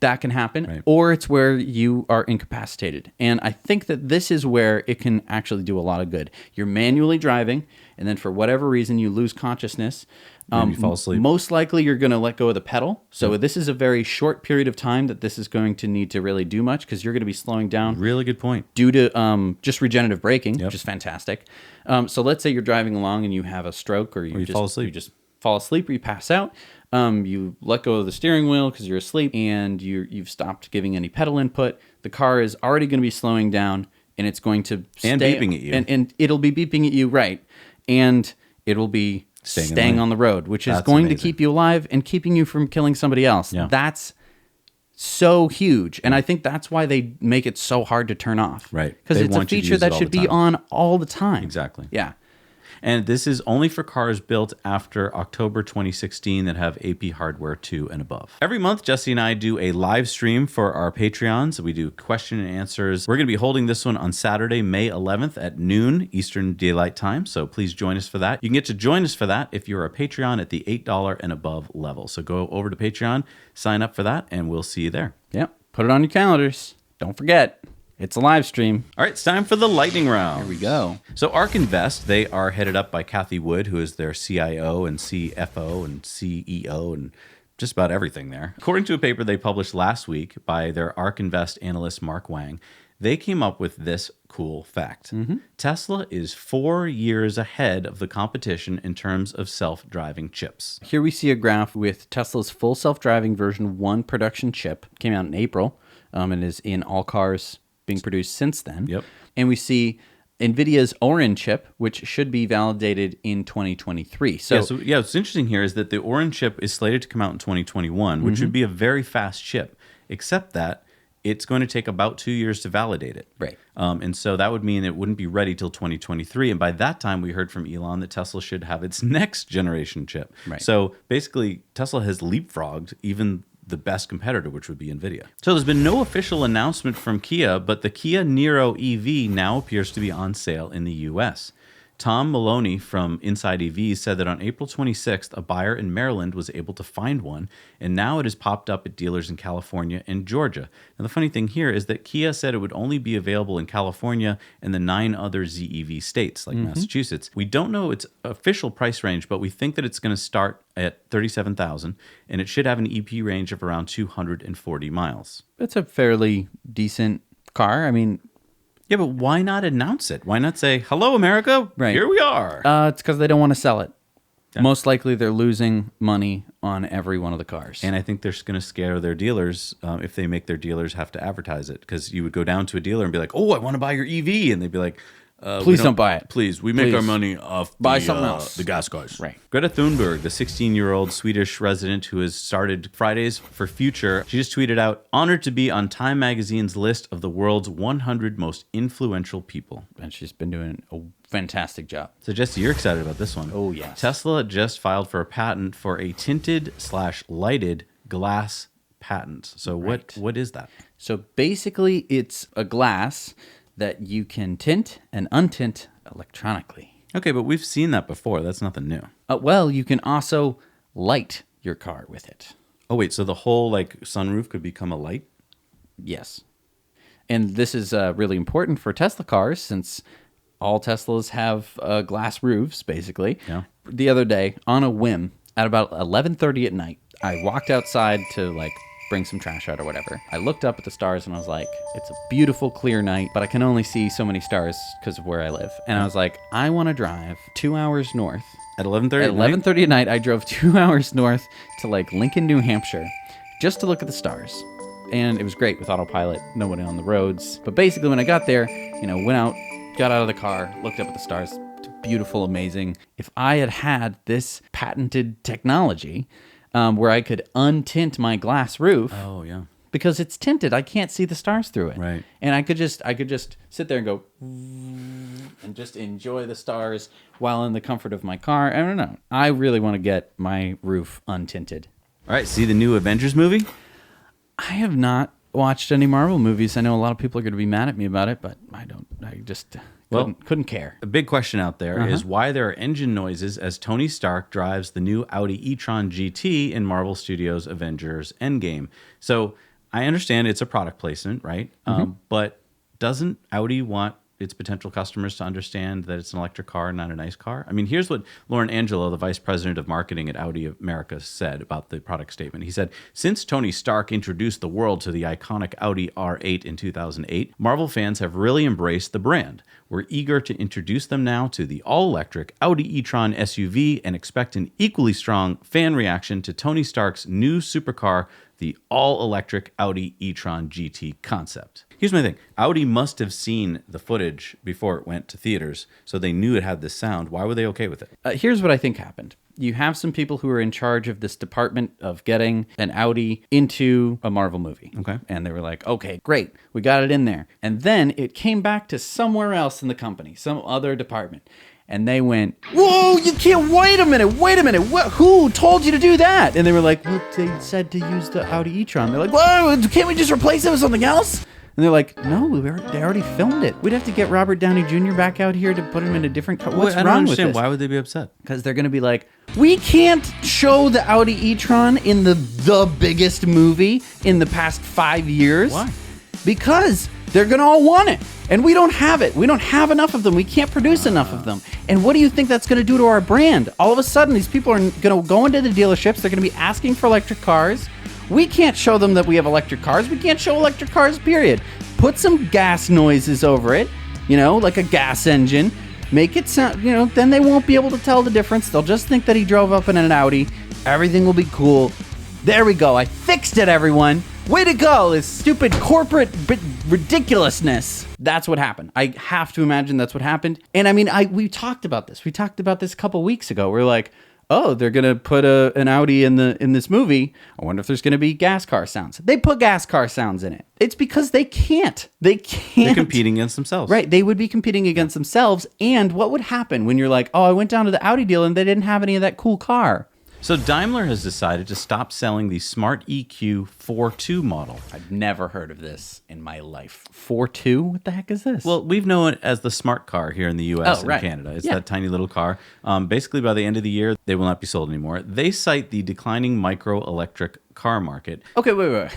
that can happen. Right. Or it's where you are incapacitated. And I think that this is where it can actually do a lot of good. You're manually driving, and then for whatever reason, you lose consciousness. You fall asleep. Most likely, you're going to let go of the pedal. So this is a very short period of time that this is going to need to really do much, because you're going to be slowing down. Really good point. Due to just regenerative braking, which is fantastic. So let's say you're driving along and you have a stroke, or you fall asleep. You just fall asleep, or you pass out. You let go of the steering wheel because you're asleep, and you've stopped giving any pedal input. The car is already going to be slowing down, and it's going to and beeping at you, and it'll be beeping at you, right? And it'll be staying on the road, which is going to keep you alive and keeping you from killing somebody else. Yeah. That's so huge, and I think that's why they make it so hard to turn off, right? Because it's a feature that should be on all the time. Exactly. Yeah. And this is only for cars built after October 2016 that have AP hardware 2 and above. Every month, Jesse and I do a live stream for our Patreons. We do question and answers. We're going to be holding this one on Saturday, May 11th at noon Eastern Daylight Time. So please join us for that. You can get to join us for that if you're a Patreon at the $8 and above level. So go over to Patreon, sign up for that, and we'll see you there. Yep. Put it on your calendars. Don't forget. It's a live stream. All right, it's time for the lightning round. Here we go. So ARK Invest, they are headed up by Kathy Wood, who is their CIO and CFO and CEO and just about everything there. According to a paper they published last week by their ARK Invest analyst, Mark Wang, they came up with this cool fact. Tesla is 4 years ahead of the competition in terms of self-driving chips. Here we see a graph with Tesla's full self-driving version 1 production chip. Came out in April and is in all cars being produced since then. Yep. And we see NVIDIA's Orin chip, which should be validated in 2023. So what's interesting here is that the Orin chip is slated to come out in 2021, which would be a very fast chip, except that it's going to take about 2 years to validate it. Right. And so that would mean it wouldn't be ready till 2023. And by that time, we heard from Elon that Tesla should have its next generation chip. Right. So basically, Tesla has leapfrogged even the best competitor, which would be NVIDIA. So there's been no official announcement from Kia, but the Kia Niro EV now appears to be on sale in the US. Tom Maloney from Inside EVs said that on April 26th, a buyer in Maryland was able to find one, and now it has popped up at dealers in California and Georgia. Now, the funny thing here is that Kia said it would only be available in California and the 9 other ZEV states, like Massachusetts. We don't know its official price range, but we think that it's going to start at $37,000, and it should have an EP range of around 240 miles. it's a fairly decent car. I mean, Yeah, but why not announce it? Why not say, hello, America, Right. here we are? it's because they don't want to sell it. Most likely they're losing money on every one of the cars. And I think they're going to scare their dealers if they make their dealers have to advertise it. Because you would go down to a dealer and be like, oh, I want to buy your EV. And they'd be like, please don't buy it. Please, we make Please. our money off Buy something else. the gas cars. Right. Greta Thunberg, the 16-year-old Swedish resident who has started Fridays for Future, she just tweeted out, honored to be on Time Magazine's list of the world's 100 most influential people. And she's been doing a fantastic job. So, Jesse, you're excited about this one. Oh, yes. Tesla just filed for a patent for a tinted/lighted glass patent. So what is that? So basically, it's a glass that you can tint and untint electronically. Okay, but we've seen that before. That's nothing new. Well, you can also light your car with it. Oh, wait, so the whole sunroof could become a light? Yes. And this is really important for Tesla cars since all Teslas have glass roofs, basically. Yeah. The other day, on a whim, at about 11:30 at night, I walked outside to bring some trash out or whatever. I looked up at the stars and I was like, it's a beautiful, clear night, but I can only see so many stars because of where I live. And I was like, I want to drive 2 hours north. At 11:30 At 11:30 at night, I drove 2 hours north to Lincoln, New Hampshire, just to look at the stars. And it was great with autopilot, nobody on the roads. But basically when I got there, went out, got out of the car, looked up at the stars. Beautiful, amazing. If I had had this patented technology where I could untint my glass roof. Oh, yeah. Because it's tinted, I can't see the stars through it. Right. And I could just sit there and go and just enjoy the stars while in the comfort of my car. I don't know. I really want to get my roof untinted. All right, see the new Avengers movie? I have not watched any Marvel movies. I know a lot of people are going to be mad at me about it, but I don't. I just couldn't care. A big question out there is why there are engine noises as Tony Stark drives the new Audi e-tron GT in Marvel Studios' Avengers Endgame. So I understand it's a product placement, right? But doesn't Audi want its potential customers to understand that it's an electric car, not a nice car? I mean, here's what Lauren Angelo, the vice president of marketing at Audi America, said about the product statement. He said, since Tony Stark introduced the world to the iconic Audi R8 in 2008, Marvel fans have really embraced the brand. We're eager to introduce them now to the all-electric Audi e-tron SUV and expect an equally strong fan reaction to Tony Stark's new supercar, the all-electric Audi e-tron GT concept. Here's my thing. Audi must have seen the footage before it went to theaters, so they knew it had this sound. Why were they okay with it? Here's what I think happened. You have some people who are in charge of this department of getting an Audi into a Marvel movie. Okay. And they were like, okay, great. We got it in there. And then it came back to somewhere else in the company, some other department. And they went, whoa, you can't, wait a minute. Who told you to do that? And they were like, well, they said to use the Audi e-tron. They're like, whoa, can't we just replace it with something else? And they're like, no, they already filmed it. We'd have to get Robert Downey Jr. back out here to put him in a different car. What's I don't wrong with understand. this? Why would they be upset? Because they're going to be like, we can't show the Audi e-tron in the biggest movie in the past 5 years. Why? Because they're going to all want it. And we don't have it. We don't have enough of them. We can't produce enough of them. And what do you think that's going to do to our brand? All of a sudden, these people are going to go into the dealerships. They're going to be asking for electric cars. We can't show them that we have electric cars. We can't show electric cars, period. Put some gas noises over it, like a gas engine. Make it sound, then they won't be able to tell the difference. They'll just think that he drove up in an Audi. Everything will be cool. There we go. I fixed it, everyone. Way to go. This stupid corporate ridiculousness. That's what happened. I have to imagine that's what happened. And I mean, we talked about this. We talked about this a couple weeks ago. We're like, oh, they're going to put an Audi in this movie. I wonder if there's going to be gas car sounds. They put gas car sounds in it. It's because they can't. They're competing against themselves. Right. They would be competing against themselves. And what would happen when you're like, oh, I went down to the Audi deal and they didn't have any of that cool car? So Daimler has decided to stop selling the Smart EQ 4.2 model. I've never heard of this in my life. 4.2? What the heck is this? Well, we've known it as the smart car here in the U.S. and Canada. It's that tiny little car. Basically, by the end of the year, they will not be sold anymore. They cite the declining microelectric car market. Okay, wait.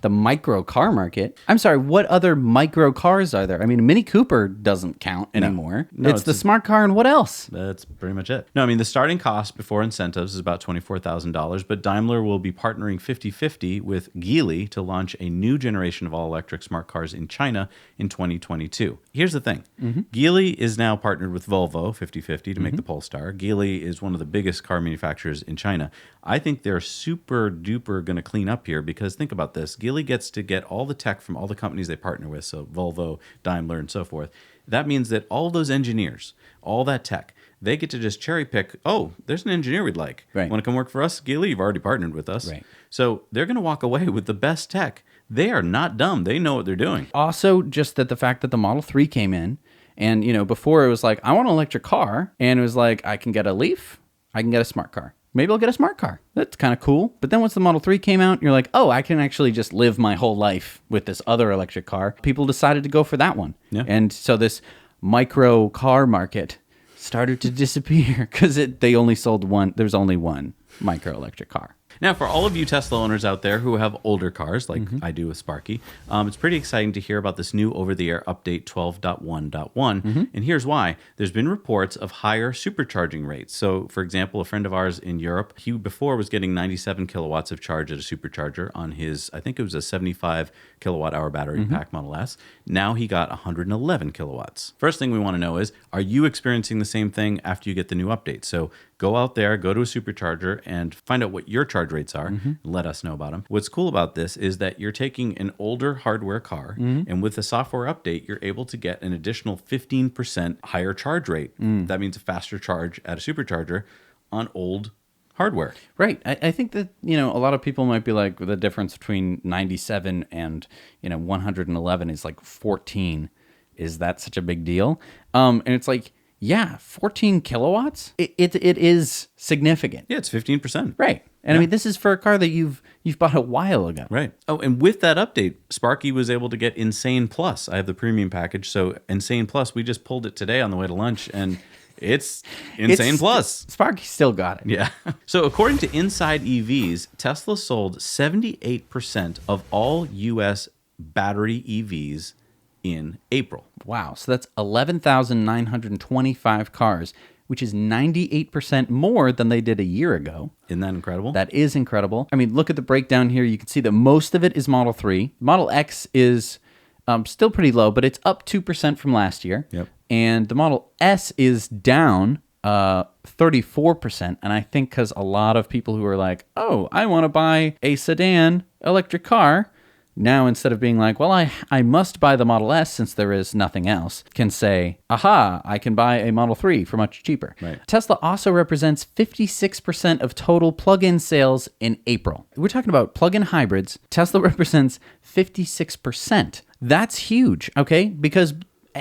The micro car market. I'm sorry, what other micro cars are there? I mean, Mini Cooper doesn't count anymore. No, it's the smart car, and what else? That's pretty much it. No, I mean, the starting cost before incentives is about $24,000, but Daimler will be partnering 50-50 with Geely to launch a new generation of all-electric smart cars in China in 2022. Here's the thing. Geely is now partnered with Volvo 50-50 to make the Polestar. Geely is one of the biggest car manufacturers in China. I think they're super duper going to clean up here because think about this. Geely gets to get all the tech from all the companies they partner with, so Volvo, Daimler, and so forth. That means that all those engineers, all that tech, they get to just cherry pick, oh, there's an engineer we'd like. Right. Want to come work for us? Geely, you've already partnered with us. Right. So they're going to walk away with the best tech. They are not dumb. They know what they're doing. Also, just that the fact that the Model 3 came in, and, before it was like, I want an electric car, and it was like, I can get a Leaf, I can get a smart car. Maybe I'll get a smart car. That's kind of cool. But then once the Model 3 came out, you're like, oh, I can actually just live my whole life with this other electric car. People decided to go for that one. Yeah. And so this micro car market started to disappear because they only sold one. There's only one micro electric car. Now, for all of you Tesla owners out there who have older cars, like I do with Sparky, it's pretty exciting to hear about this new over-the-air update 12.1.1. And here's why. There's been reports of higher supercharging rates. So, for example, a friend of ours in Europe, he before was getting 97 kilowatts of charge at a supercharger on his, I think it was a 75 kilowatt-hour battery pack Model S. Now he got 111 kilowatts. First thing we want to know is, are you experiencing the same thing after you get the new update? So go out there, go to a supercharger, and find out what your charge rates are, and let us know about them. What's cool about this is that you're taking an older hardware car, and with the software update, you're able to get an additional 15% higher charge rate. That means a faster charge at a supercharger on old hardware. Right. I think that, a lot of people might be like, the difference between 97 and, 111 is like 14. Is that such a big deal? And it's like, yeah, 14 kilowatts? It is significant. Yeah, it's 15%. Right. And I mean, this is for a car that you've bought a while ago. Right. Oh, and with that update, Sparky was able to get Insane Plus. I have the premium package. So Insane Plus, we just pulled it today on the way to lunch, and it's Insane Plus. Sparky still got it. Yeah. So according to Inside EVs, Tesla sold 78% of all U.S. battery EVs in April. Wow. So that's 11,925 cars, which is 98% more than they did a year ago. Isn't that incredible? That is incredible. I mean, look at the breakdown here. You can see that most of it is Model 3. Model X is still pretty low, but it's up 2% from last year. Yep. And the Model S is down 34%. And I think because a lot of people who are like, oh, I want to buy a sedan electric car, now, instead of being like, well, I must buy the Model S since there is nothing else, can say, aha, I can buy a Model 3 for much cheaper. Right. Tesla also represents 56% of total plug-in sales in April. We're talking about plug-in hybrids. Tesla represents 56%. That's huge, okay? Because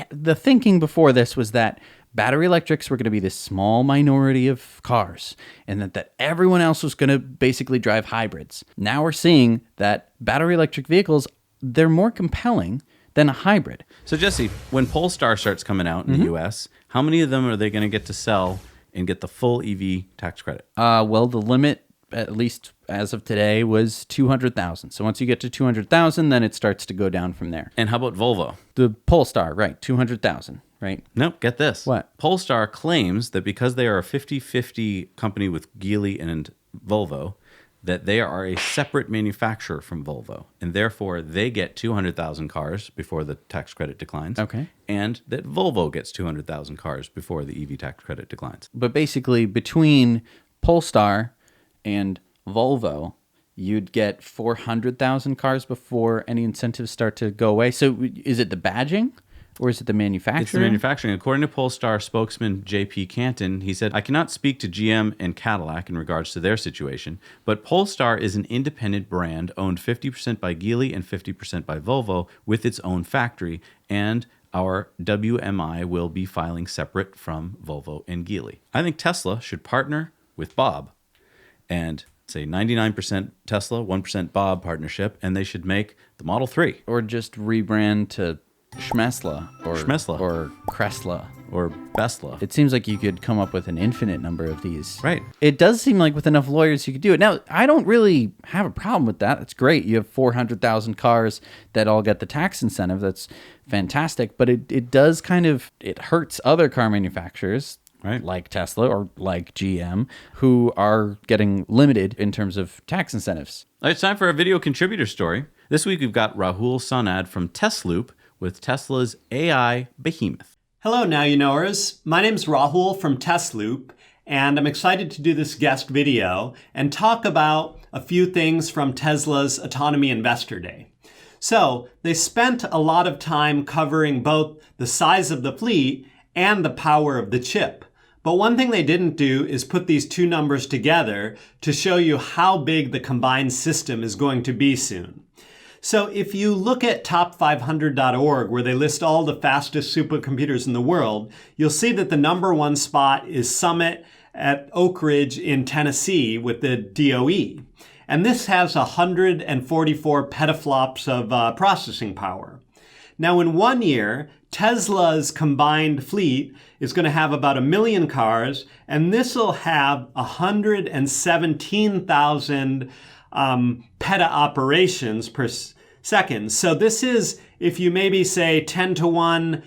the thinking before this was that battery electrics were going to be this small minority of cars, and that everyone else was going to basically drive hybrids. Now we're seeing that battery electric vehicles, they're more compelling than a hybrid. So Jesse, when Polestar starts coming out in the U.S., how many of them are they going to get to sell and get the full EV tax credit? Well, the limit, at least as of today, was 200,000. So once you get to 200,000, then it starts to go down from there. And how about Volvo? The Polestar, right, 200,000. Right? Nope, get this. What? Polestar claims that because they are a 50-50 company with Geely and Volvo, that they are a separate manufacturer from Volvo, and therefore they get 200,000 cars before the tax credit declines. Okay. And that Volvo gets 200,000 cars before the EV tax credit declines. But basically, between Polestar and Volvo, you'd get 400,000 cars before any incentives start to go away. So is it the badging? Or is it the manufacturer? It's the manufacturing. According to Polestar spokesman J.P. Canton, he said, I cannot speak to GM and Cadillac in regards to their situation, but Polestar is an independent brand owned 50% by Geely and 50% by Volvo with its own factory, and our WMI will be filing separate from Volvo and Geely. I think Tesla should partner with Bob and say 99% Tesla, 1% Bob partnership, and they should make the Model 3. Or just rebrand to Schmesla or Schmesla. or Chrysler or Besla. It seems like you could come up with an infinite number of these. Right. It does seem like with enough lawyers you could do it. Now, I don't really have a problem with that. It's great. You have 400,000 cars that all get the tax incentive. That's fantastic. But it does it hurts other car manufacturers, right, like Tesla or like GM, who are getting limited in terms of tax incentives. All right, it's time for a video contributor story. This week we've got Rahul Sanad from Tesloop with Tesla's AI behemoth. Hello, Now You Knowers. My name's Rahul from Tesloop, and I'm excited to do this guest video and talk about a few things from Tesla's Autonomy Investor Day. So, they spent a lot of time covering both the size of the fleet and the power of the chip. But one thing they didn't do is put these two numbers together to show you how big the combined system is going to be soon. So if you look at top500.org, where they list all the fastest supercomputers in the world, you'll see that the number one spot is Summit at Oak Ridge in Tennessee with the DOE. And this has 144 petaflops of processing power. Now, in 1 year, Tesla's combined fleet is going to have about 1 million cars, and this will have 117,000 peta operations per second. So this is, if you maybe say 10 to 1,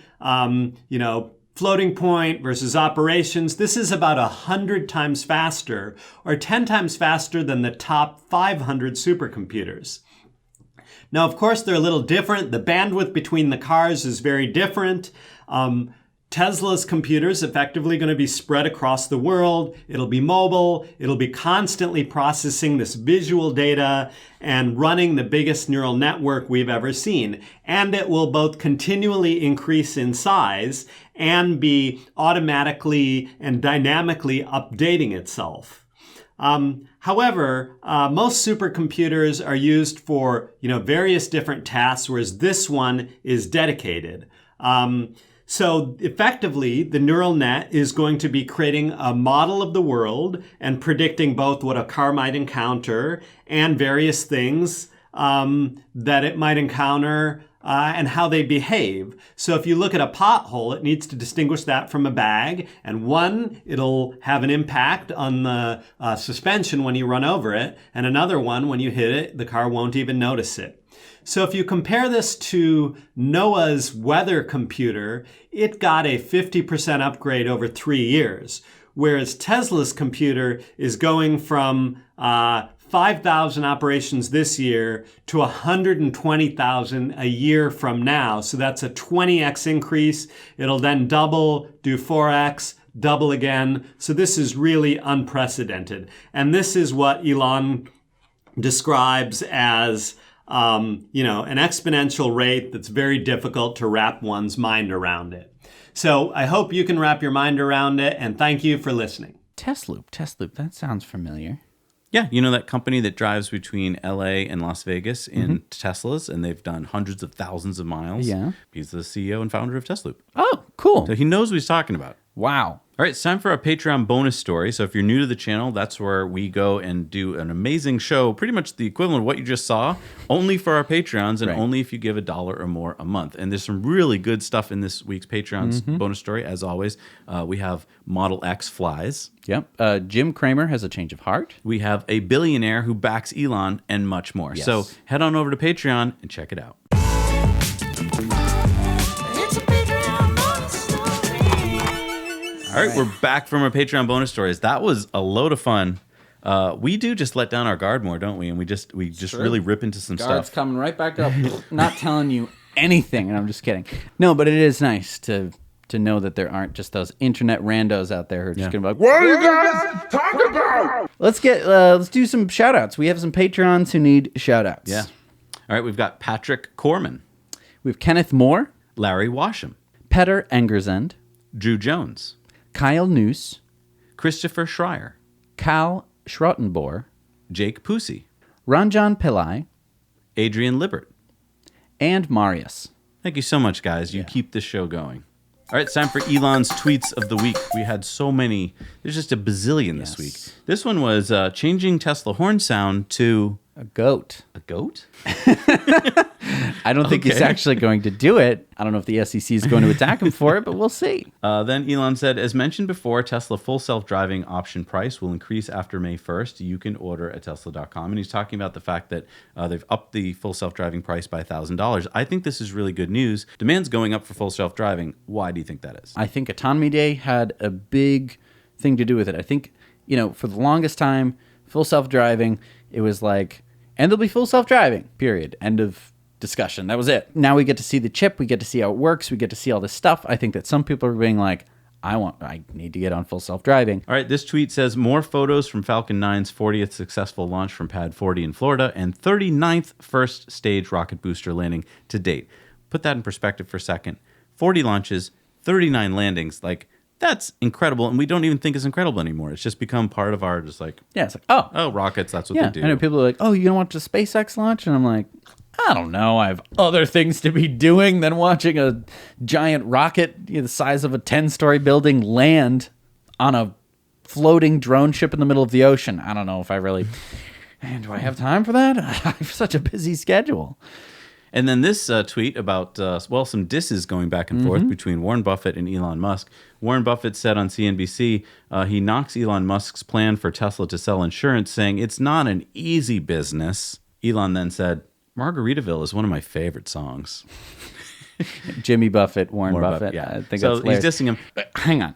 floating point versus operations, this is about 100 times faster, or 10 times faster than the top 500 supercomputers. Now, of course, they're a little different. The bandwidth between the cars is very different. Tesla's computers effectively going to be spread across the world. It'll be mobile. It'll be constantly processing this visual data and running the biggest neural network we've ever seen. And it will both continually increase in size and be automatically and dynamically updating itself. However, most supercomputers are used for, various different tasks, whereas this one is dedicated. So effectively, the neural net is going to be creating a model of the world and predicting both what a car might encounter and various things that it might encounter and how they behave. So if you look at a pothole, it needs to distinguish that from a bag. And one, it'll have an impact on the suspension when you run over it. And another one, when you hit it, the car won't even notice it. So if you compare this to NOAA's weather computer, it got a 50% upgrade over 3 years, whereas Tesla's computer is going from 5,000 operations this year to 120,000 a year from now. So that's a 20x increase. It'll then double, do 4x, double again. So this is really unprecedented. And this is what Elon describes as an exponential rate that's very difficult to wrap one's mind around it. So I hope you can wrap your mind around it, and thank you for listening. Tesloop, that sounds familiar. Yeah, that company that drives between LA and Las Vegas in Teslas, and they've done hundreds of thousands of miles. Yeah. He's the CEO and founder of Tesloop. Oh, cool. So he knows what he's talking about. Wow. All right, it's time for our Patreon bonus story. So if you're new to the channel, that's where we go and do an amazing show, pretty much the equivalent of what you just saw, only for our Patreons and only if you give $1 or more a month. And there's some really good stuff in this week's Patreon's bonus story. As always, we have Model X flies. Yep. Jim Cramer has a change of heart. We have a billionaire who backs Elon and much more. Yes. So head on over to Patreon and check it out. All right, we're back from our Patreon bonus stories. That was a load of fun. We do just let down our guard more, don't we? And we just really rip into some Guard's stuff. coming right back up, not telling you anything. And I'm just kidding. No, but it is nice to know that there aren't just those internet randos out there who are just going to be like, what are you guys talking about? Let's do some shout outs. We have some Patrons who need shout outs. Yeah. All right, we've got Patrick Corman, We have Kenneth Moore, Larry Washam, Petter Engersend, Drew Jones, Kyle Noose, Christopher Schreier, Cal Schrottenbohr, Jake Pusey, Ranjan Pillai, Adrian Libert, and Marius. Thank you so much, guys. You keep this show going. All right, it's time for Elon's tweets of the week. We had so many. There's just a bazillion this week. This one was changing Tesla horn sound to A goat. a goat? I don't think he's actually going to do it. I don't know if the SEC is going to attack him for it, but we'll see. Then Elon said, as mentioned before, Tesla full self-driving option price will increase after May 1st. You can order at Tesla.com. And he's talking about the fact that they've upped the full self-driving price by $1,000. I think this is really good news. Demand's going up for full self-driving. Why do you think that is? I think Autonomy Day had a big thing to do with it. I think, for the longest time, full self-driving, it was like, and there'll be full self-driving, period. End of discussion. That was it. Now we get to see the chip. We get to see how it works. We get to see all this stuff. I think that some people are being like, I need to get on full self-driving. All right, this tweet says, more photos from Falcon 9's 40th successful launch from Pad 40 in Florida and 39th first stage rocket booster landing to date. Put that in perspective for a second. 40 launches, 39 landings. Like, that's incredible, and we don't even think it's incredible anymore. It's just become part of our it's like, rockets, that's what they do. I know people are like, you don't watch the SpaceX launch? And I'm like, I don't know. I have other things to be doing than watching a giant rocket the size of a 10-story building land on a floating drone ship in the middle of the ocean. I don't know if I really... And do I have time for that? I have such a busy schedule. And then this tweet about, some disses going back and forth between Warren Buffett and Elon Musk. Warren Buffett said on CNBC he knocks Elon Musk's plan for Tesla to sell insurance, saying it's not an easy business. Elon then said, Margaritaville is one of my favorite songs. Jimmy Buffett, Warren Buffett. Yeah. I think so that's he's dissing him. Hang on.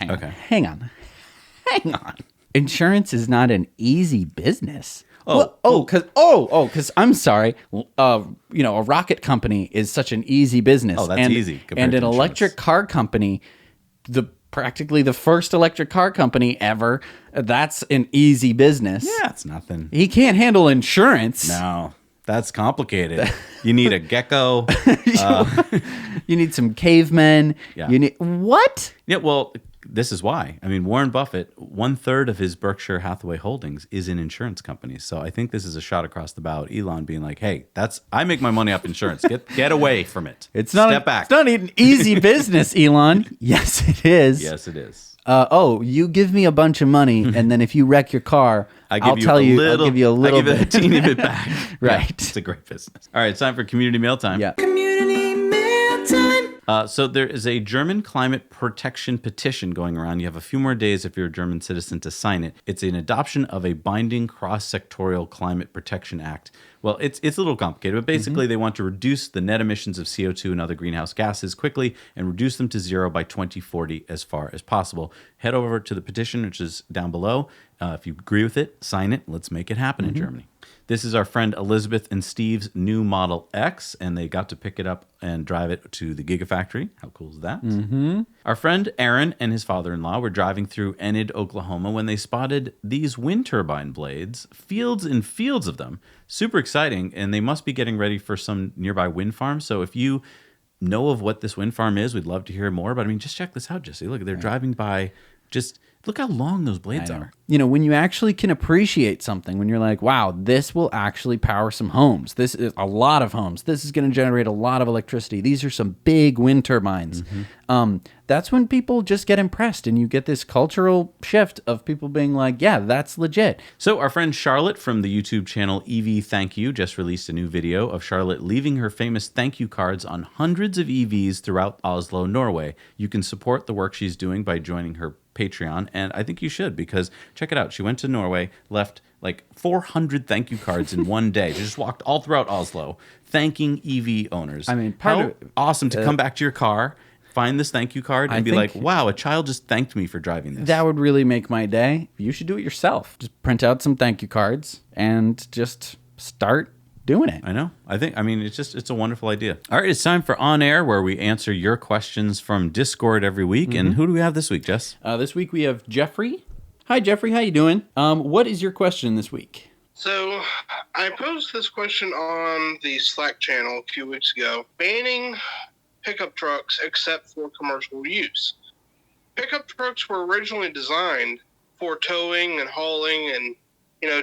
Okay. Hang on. Insurance is not an easy business. Because I'm sorry. A rocket company is such an easy business. Oh, that's easy. And an electric car company, practically the first electric car company ever, that's an easy business. Yeah, it's nothing. He can't handle insurance. No, that's complicated. You need a gecko. You need some cavemen. Yeah. You need what? Yeah, well, this is why. I mean, Warren Buffett, 1/3 of his Berkshire Hathaway holdings is in insurance companies. So I think this is a shot across the bow at Elon being like, hey, I make my money off insurance. Get away from it. Step back. It's not an easy business, Elon. Yes, it is. Yes, it is. You give me a bunch of money, and then if you wreck your car, I'll give you a little bit. a teeny bit back. Right. Yeah, it's a great business. All right, it's time for community mail time. Yeah. Community mail time. So there is a German climate protection petition going around. You have a few more days if you're a German citizen to sign it. It's an adoption of a binding cross-sectorial climate protection act. Well, it's a little complicated, but basically they want to reduce the net emissions of CO2 and other greenhouse gases quickly and reduce them to zero by 2040 as far as possible. Head over to the petition, which is down below. If you agree with it, sign it. Let's make it happen in Germany. This is our friend Elizabeth and Steve's new Model X, and they got to pick it up and drive it to the Gigafactory. How cool is that? Our friend Aaron and his father-in-law were driving through Enid, Oklahoma, when they spotted these wind turbine blades, fields and fields of them. Super exciting, and they must be getting ready for some nearby wind farm. So if you know of what this wind farm is, we'd love to hear more. But I mean, just check this out, Jesse. Look, they're driving by. Just look how long those blades are. When you actually can appreciate something, when you're like, wow, this will actually power some homes. This is a lot of homes. This is going to generate a lot of electricity. These are some big wind turbines. That's when people just get impressed, and you get this cultural shift of people being like, yeah, that's legit. So our friend Charlotte from the YouTube channel EV Thank You just released a new video of Charlotte leaving her famous thank you cards on hundreds of EVs throughout Oslo, Norway. You can support the work she's doing by joining her Patreon, and I think you should, because check it out. She went to Norway, left like 400 thank you cards in one day. She just walked all throughout Oslo thanking EV owners. I mean, awesome to come back to your car, find this thank you card, and be like, wow, a child just thanked me for driving this. That would really make my day. You should do it yourself. Just print out some thank you cards and just start doing it. I know. It's a wonderful idea. All right, it's time for On Air, where we answer your questions from Discord every week. And who do we have this week, Jess? This week we have Jeffrey. Hi, Jeffrey. How you doing? What is your question this week? So I posed this question on the Slack channel a few weeks ago, banning pickup trucks except for commercial use. Pickup trucks were originally designed for towing and hauling and,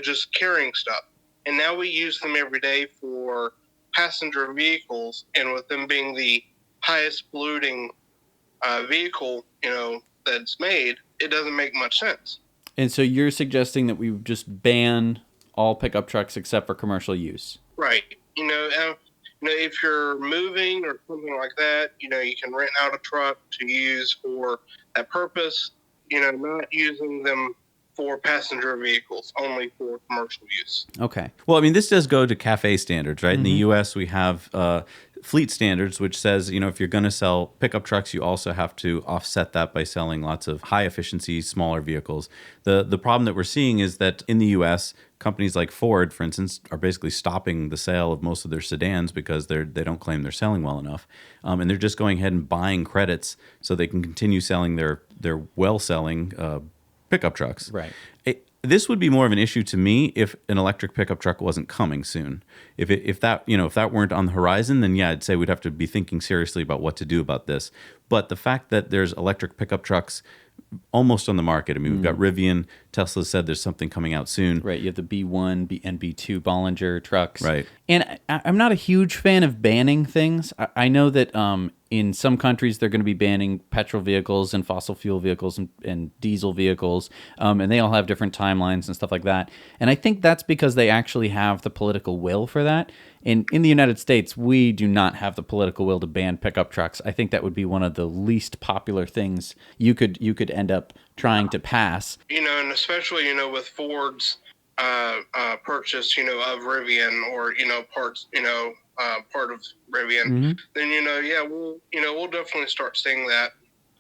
just carrying stuff. And now we use them every day for passenger vehicles. And with them being the highest polluting vehicle, that's made, it doesn't make much sense. And so you're suggesting that we just ban all pickup trucks except for commercial use? Right. If you're moving or something like that, you can rent out a truck to use for that purpose, not using them for passenger vehicles, only for commercial use. Okay. Well, I mean, this does go to CAFE standards, right? In the U.S., we have fleet standards, which says, if you're going to sell pickup trucks, you also have to offset that by selling lots of high efficiency, smaller vehicles. The problem that we're seeing is that in the U.S., companies like Ford, for instance, are basically stopping the sale of most of their sedans because they don't claim they're selling well enough. And they're just going ahead and buying credits so they can continue selling their well-selling pickup trucks. Right. This would be more of an issue to me if an electric pickup truck wasn't coming soon. If that weren't on the horizon, then yeah, I'd say we'd have to be thinking seriously about what to do about this. But the fact that there's electric pickup trucks almost on the market. I mean, we've got Rivian. Tesla said there's something coming out soon. Right. You have the B1 and B2 Bollinger trucks. Right. And I'm not a huge fan of banning things. I know that in some countries they're going to be banning petrol vehicles and fossil fuel vehicles and diesel vehicles, and they all have different timelines and stuff like that. And I think that's because they actually have the political will for that. In the United States, we do not have the political will to ban pickup trucks. I think that would be one of the least popular things you could end up trying to pass. And especially, with Ford's purchase, of Rivian or, parts, part of Rivian, then, we'll definitely start seeing that.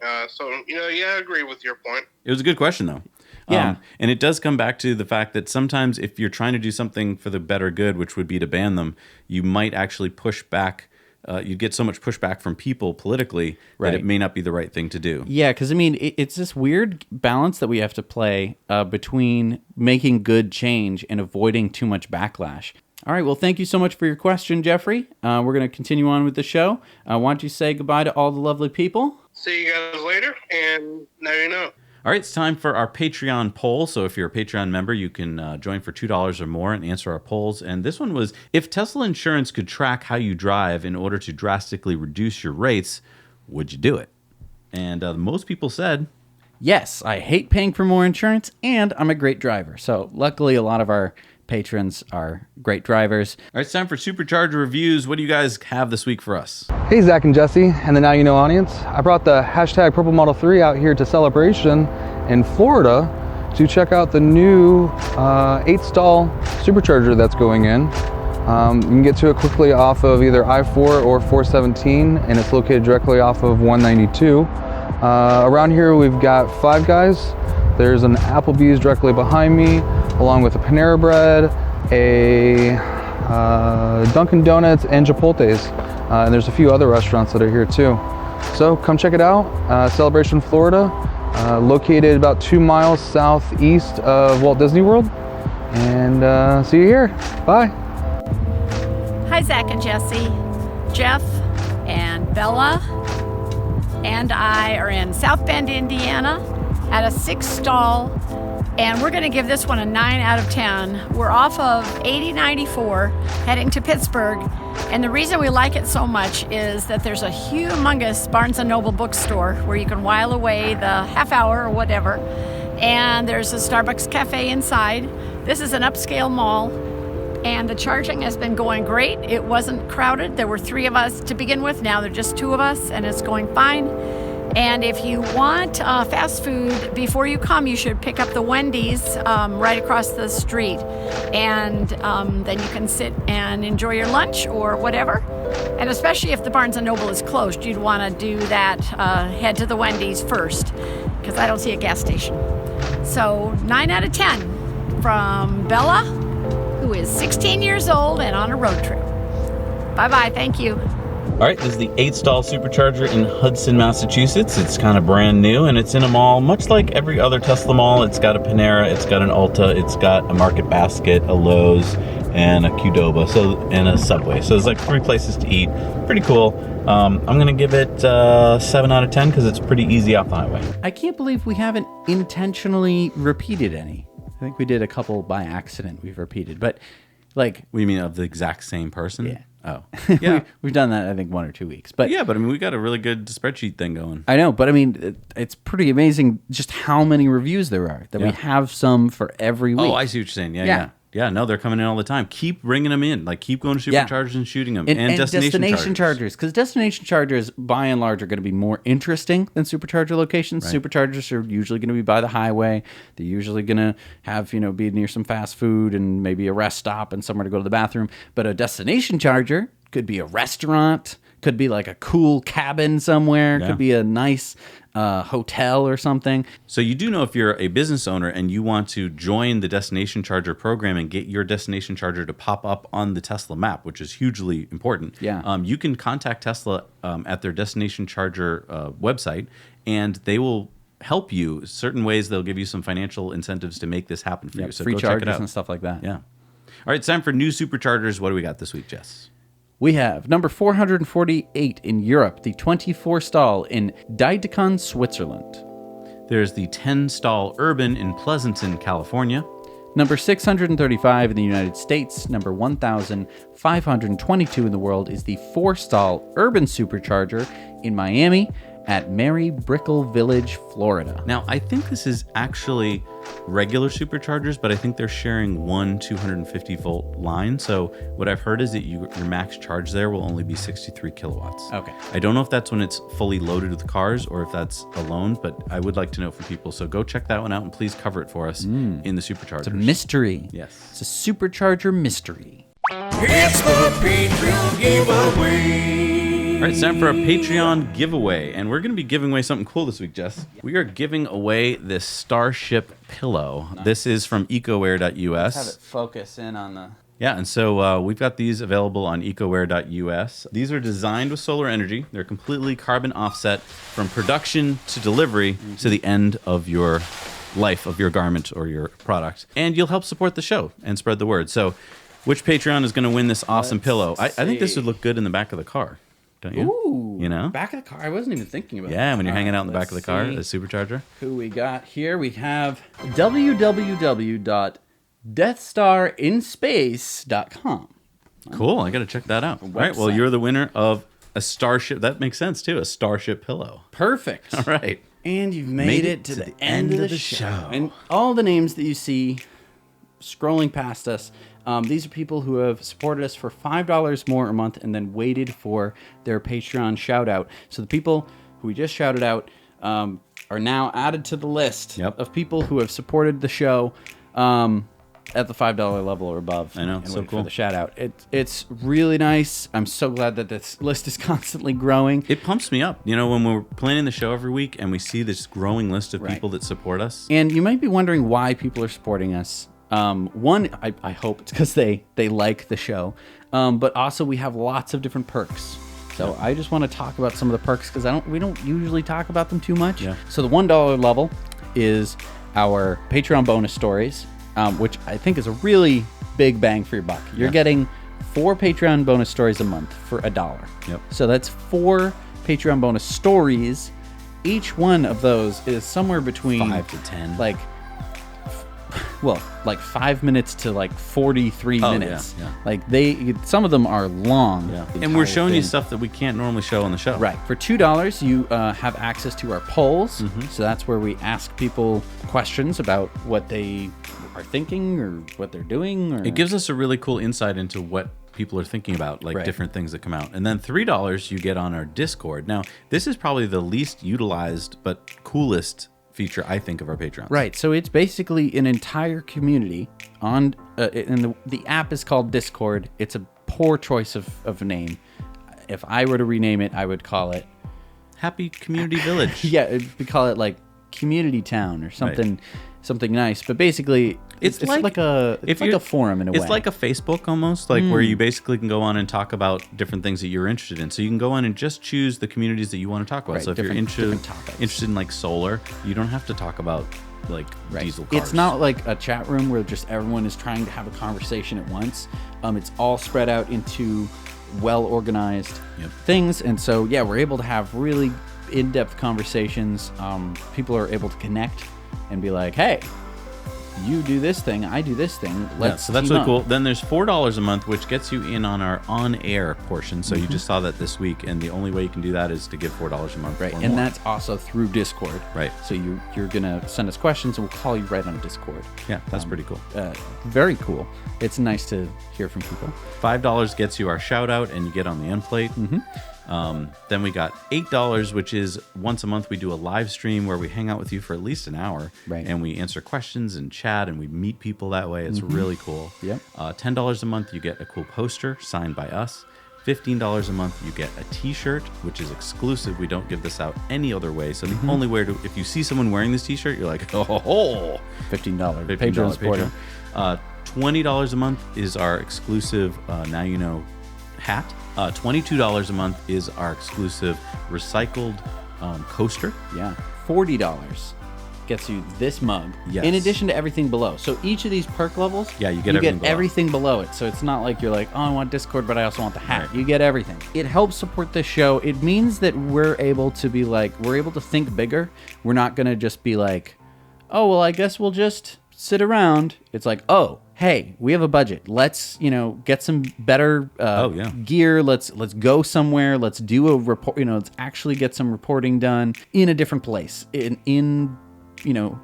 I agree with your point. It was a good question, though. Yeah. And it does come back to the fact that sometimes if you're trying to do something for the better good, which would be to ban them, you might actually push back. You get so much pushback from people politically that it may not be the right thing to do. Yeah, because, I mean, it's this weird balance that we have to play between making good change and avoiding too much backlash. All right, well, thank you so much for your question, Jeffrey. We're going to continue on with the show. Why don't you say goodbye to all the lovely people? See you guys later, and now you know. All right, it's time for our Patreon poll. So if you're a Patreon member, you can join for $2 or more and answer our polls. And this one was, if Tesla Insurance could track how you drive in order to drastically reduce your rates, would you do it? And most people said, yes, I hate paying for more insurance, and I'm a great driver. So luckily, a lot of our patrons are great drivers. All right, it's time for Supercharger reviews. What do you guys have this week for us? Hey, Zach and Jesse, and the Now You Know audience. I brought the hashtag Purple Model 3 out here to Celebration in Florida to check out the new 8-stall Supercharger that's going in. You can get to it quickly off of either I-4 or 417, and it's located directly off of 192. Around here, we've got Five Guys. There's an Applebee's directly behind me, along with a Panera Bread, a Dunkin' Donuts, and Chipotle's. And there's a few other restaurants that are here too. So come check it out. Celebration, Florida, located about 2 miles southeast of Walt Disney World. And see you here. Bye. Hi, Zach and Jesse. Jeff and Bella and I are in South Bend, Indiana at a 6-stall, and we're going to give this one a 9 out of 10. We're off of 8094 heading to Pittsburgh, and the reason we like it so much is that there's a humongous Barnes & Noble bookstore where you can while away the half hour or whatever, and there's a Starbucks cafe inside. This is an upscale mall, and the charging has been going great. It wasn't crowded. There were 3 of us to begin with. Now there are just 2 of us, and it's going fine. And if you want fast food before you come, you should pick up the Wendy's right across the street. And then you can sit and enjoy your lunch or whatever. And especially if the Barnes & Noble is closed, you'd want to do that, head to the Wendy's first, because I don't see a gas station. So 9 out of 10 from Bella, who is 16 years old and on a road trip. Bye-bye. Thank you. All right, this is the 8-stall Supercharger in Hudson, Massachusetts. It's kind of brand new, and it's in a mall, much like every other Tesla mall. It's got a Panera, it's got an Ulta, it's got a Market Basket, a Lowe's, and a Qdoba, and a Subway. So there's like 3 places to eat. Pretty cool. I'm going to give it 7 out of 10 because it's pretty easy off the highway. I can't believe we haven't intentionally repeated any. I think we did a couple by accident we've repeated, but like... What do you mean, of the exact same person? Yeah. Oh, yeah. We've done that, I think, 1 or 2 weeks. But yeah, but I mean, we got a really good spreadsheet thing going. I know, but I mean, it's pretty amazing just how many reviews there are. That we have some for every week. Oh, I see what you're saying. Yeah. Yeah, no, they're coming in all the time. Keep bringing them in. Like, keep going to Superchargers and shooting them. And destination chargers. Because destination chargers, by and large, are going to be more interesting than Supercharger locations. Right. Superchargers are usually going to be by the highway. They're usually going to have, be near some fast food and maybe a rest stop and somewhere to go to the bathroom. But a destination charger could be a restaurant, could be like a cool cabin somewhere, could be a nice hotel or something. So you do know if you're a business owner and you want to join the Destination Charger program and get your destination charger to pop up on the Tesla map, which is hugely important. Yeah. You can contact Tesla at their Destination Charger website, and they will help you. Certain ways they'll give you some financial incentives to make this happen for you. So free go check it chargers out. and stuff like that. Yeah. All right, it's time for new Superchargers. What do we got this week, Jess? We have number 448 in Europe, the 24-stall in Dietikon, Switzerland. There's the 10-stall Urban in Pleasanton, California. Number 635 in the United States, number 1,522 in the world is the 4-stall Urban Supercharger in Miami at Mary Brickell Village, Florida. Now, I think this is actually regular Superchargers, but I think they're sharing one 250-volt line. So what I've heard is that your max charge there will only be 63 kilowatts. Okay. I don't know if that's when it's fully loaded with cars or if that's alone, but I would like to know from people. So go check that one out and please cover it for us in the Superchargers. It's a mystery. Yes. It's a Supercharger mystery. It's the Patreon giveaway. All right, it's time for a Patreon giveaway, and we're going to be giving away something cool this week, Jess. We are giving away this Starship pillow. Nice. This is from ecoware.us. Let's have it focus in on the... Yeah, and so we've got these available on ecoware.us. These are designed with solar energy. They're completely carbon offset from production to delivery to the end of your life of your garment or your product. And you'll help support the show and spread the word. So which Patreon is going to win this awesome pillow? I think this would look good in the back of the car. Don't you? Ooh, you know? Back of the car. I wasn't even thinking about that. Yeah, when you're hanging out in the back of the car, a Supercharger. Who we got here? We have www.deathstarinspace.com. Cool. I got to check that out. All right. Well, you're the winner of a Starship. That makes sense, too. A Starship pillow. Perfect. All right. And you've made it to the end of the show. And all the names that you see scrolling past us, these are people who have supported us for $5 more a month and then waited for their Patreon shout out. So the people who we just shouted out are now added to the list of people who have supported the show at the $5 level or above. I know, and so cool. For the shout out. It's really nice. I'm so glad that this list is constantly growing. It pumps me up. You know, when we're planning the show every week and we see this growing list of people that support us. And you might be wondering why people are supporting us. One, I hope it's because they like the show, but also we have lots of different perks. So I just want to talk about some of the perks because we don't usually talk about them too much. Yeah. So the $1 level is our Patreon bonus stories, which I think is a really big bang for your buck. You're getting 4 Patreon bonus stories a month for $1. Yep. So that's 4 Patreon bonus stories. Each one of those is somewhere between 5 to 10. Like 5 minutes to 43 minutes. Yeah. Like some of them are long. Yeah. And we're showing you stuff that we can't normally show on the show. Right. For $2, you have access to our polls. So that's where we ask people questions about what they are thinking or what they're doing. Or... It gives us a really cool insight into what people are thinking about, different things that come out. And then $3 you get on our Discord. Now, this is probably the least utilized but coolest feature, I think, of our Patreon. Right. So it's basically an entire community on, and the app is called Discord. It's a poor choice of a name. If I were to rename it, I would call it Happy Community Village. Yeah, we call it Community Town or something, something nice. But basically, it's like a forum in a way. It's like a Facebook almost, where you basically can go on and talk about different things that you're interested in. So you can go on and just choose the communities that you want to talk about. Right, so if you're interested in solar, you don't have to talk about diesel cars. It's not like a chat room where just everyone is trying to have a conversation at once. It's all spread out into well-organized things. And so, we're able to have really in-depth conversations. People are able to connect and be like, hey, you do this thing, I do this thing. Let's so that's team really up. cool. Then there's $4 a month, which gets you in on our on-air portion. So you just saw that this week, and the only way you can do that is to give $4 a month. Right, or and more. that's also through Discord. Right. So you're gonna send us questions, and we'll call you right on Discord. Yeah, that's pretty cool. Very cool. It's nice to hear from people. $5 gets you our shout out, and you get on the end plate. Then we got $8, which is once a month we do a live stream where we hang out with you for at least an hour, Right. and we answer questions and chat, and we meet people that way. It's really cool. Yep. $10 a month you get a cool poster signed by us. $15 a month you get a T-shirt, which is exclusive. We don't give this out any other way. So the only way to, if you see someone wearing this T-shirt, you're like, oh, $15 $15 supporter. $20 a month is our exclusive Now You Know hat. $22 a month is our exclusive recycled coaster. Yeah. $40 gets you this mug. Yes. In addition to everything below. So each of these perk levels, Yeah, you get everything below. everything below it. So it's not like you're like, oh, I want Discord, but I also want the hat. Right. You get everything. It helps support the show. It means that we're able to be like, we're able to think bigger. We're not going to just be like, oh, well, I guess we'll just sit around. It's like, oh, hey, we have a budget. Let's, get some better gear. Let's go somewhere. Let's do a report. Let's actually get some reporting done in a different place.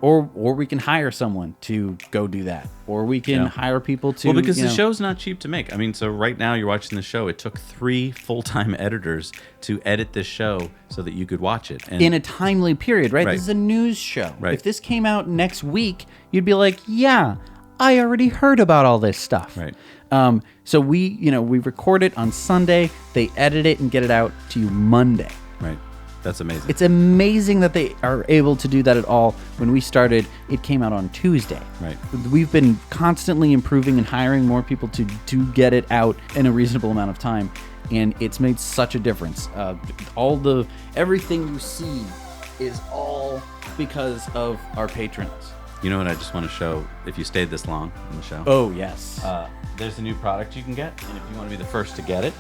Or we can hire someone to go do that, or we can hire people to. Well, because the show's not cheap to make. I mean, so right now you're watching the show. It took 3 full-time editors to edit this show so that you could watch it in a timely period, right? Right. This is a news show. Right. If this came out next week, you'd be like, yeah, I already heard about all this stuff. Right. So we record it on Sunday. They edit it and get it out to you Monday. Right. That's amazing. It's amazing that they are able to do that at all. When we started, it came out on Tuesday. Right. We've been constantly improving and hiring more people to get it out in a reasonable amount of time, and it's made such a difference. Everything you see is all because of our patrons. You know what I just want to show, if you stayed this long in the show? Oh, yes. There's a new product you can get, and if you want to be the first to get it,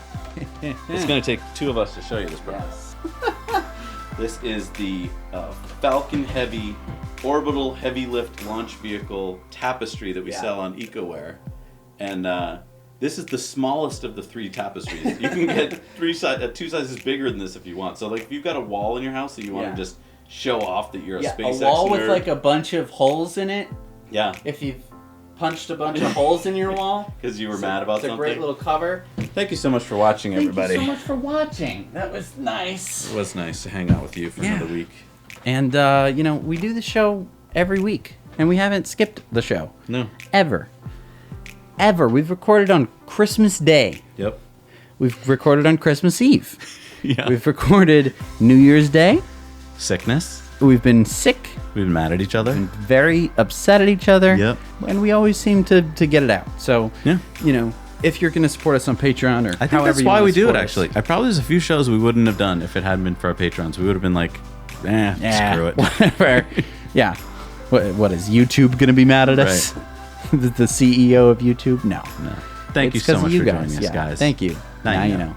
it's going to take 2 of us to show you this product. This is the Falcon Heavy Orbital Heavy Lift Launch Vehicle Tapestry that we sell on EcoWare. And this is the smallest of the 3 tapestries. You can get 2 sizes bigger than this if you want. So like if you've got a wall in your house that you want to just show off that you're a SpaceX a wall nerd. with like a bunch of holes in it. Yeah. If you've punched a bunch of holes in your wall. Because you were mad about something. It's a great little cover. Thank you so much for watching, everybody. Thank you so much for watching. That was nice. It was nice to hang out with you for another week. And, we do the show every week. And we haven't skipped the show. No. Ever. We've recorded on Christmas Day. Yep. We've recorded on Christmas Eve. Yeah. We've recorded New Year's Day. Sickness. We've been sick. We've been mad at each other. Been very upset at each other. Yep. And we always seem to get it out. So, if you're going to support us on Patreon or I think however that's you why wanna we do it, support us. actually. There's a few shows we wouldn't have done if it hadn't been for our patrons. We would have been like, screw it. Whatever. Yeah. What is YouTube going to be mad at us? the CEO of YouTube? No. Thank you It's so 'cause much of you for guys. joining us, guys. Thank you. Now you know.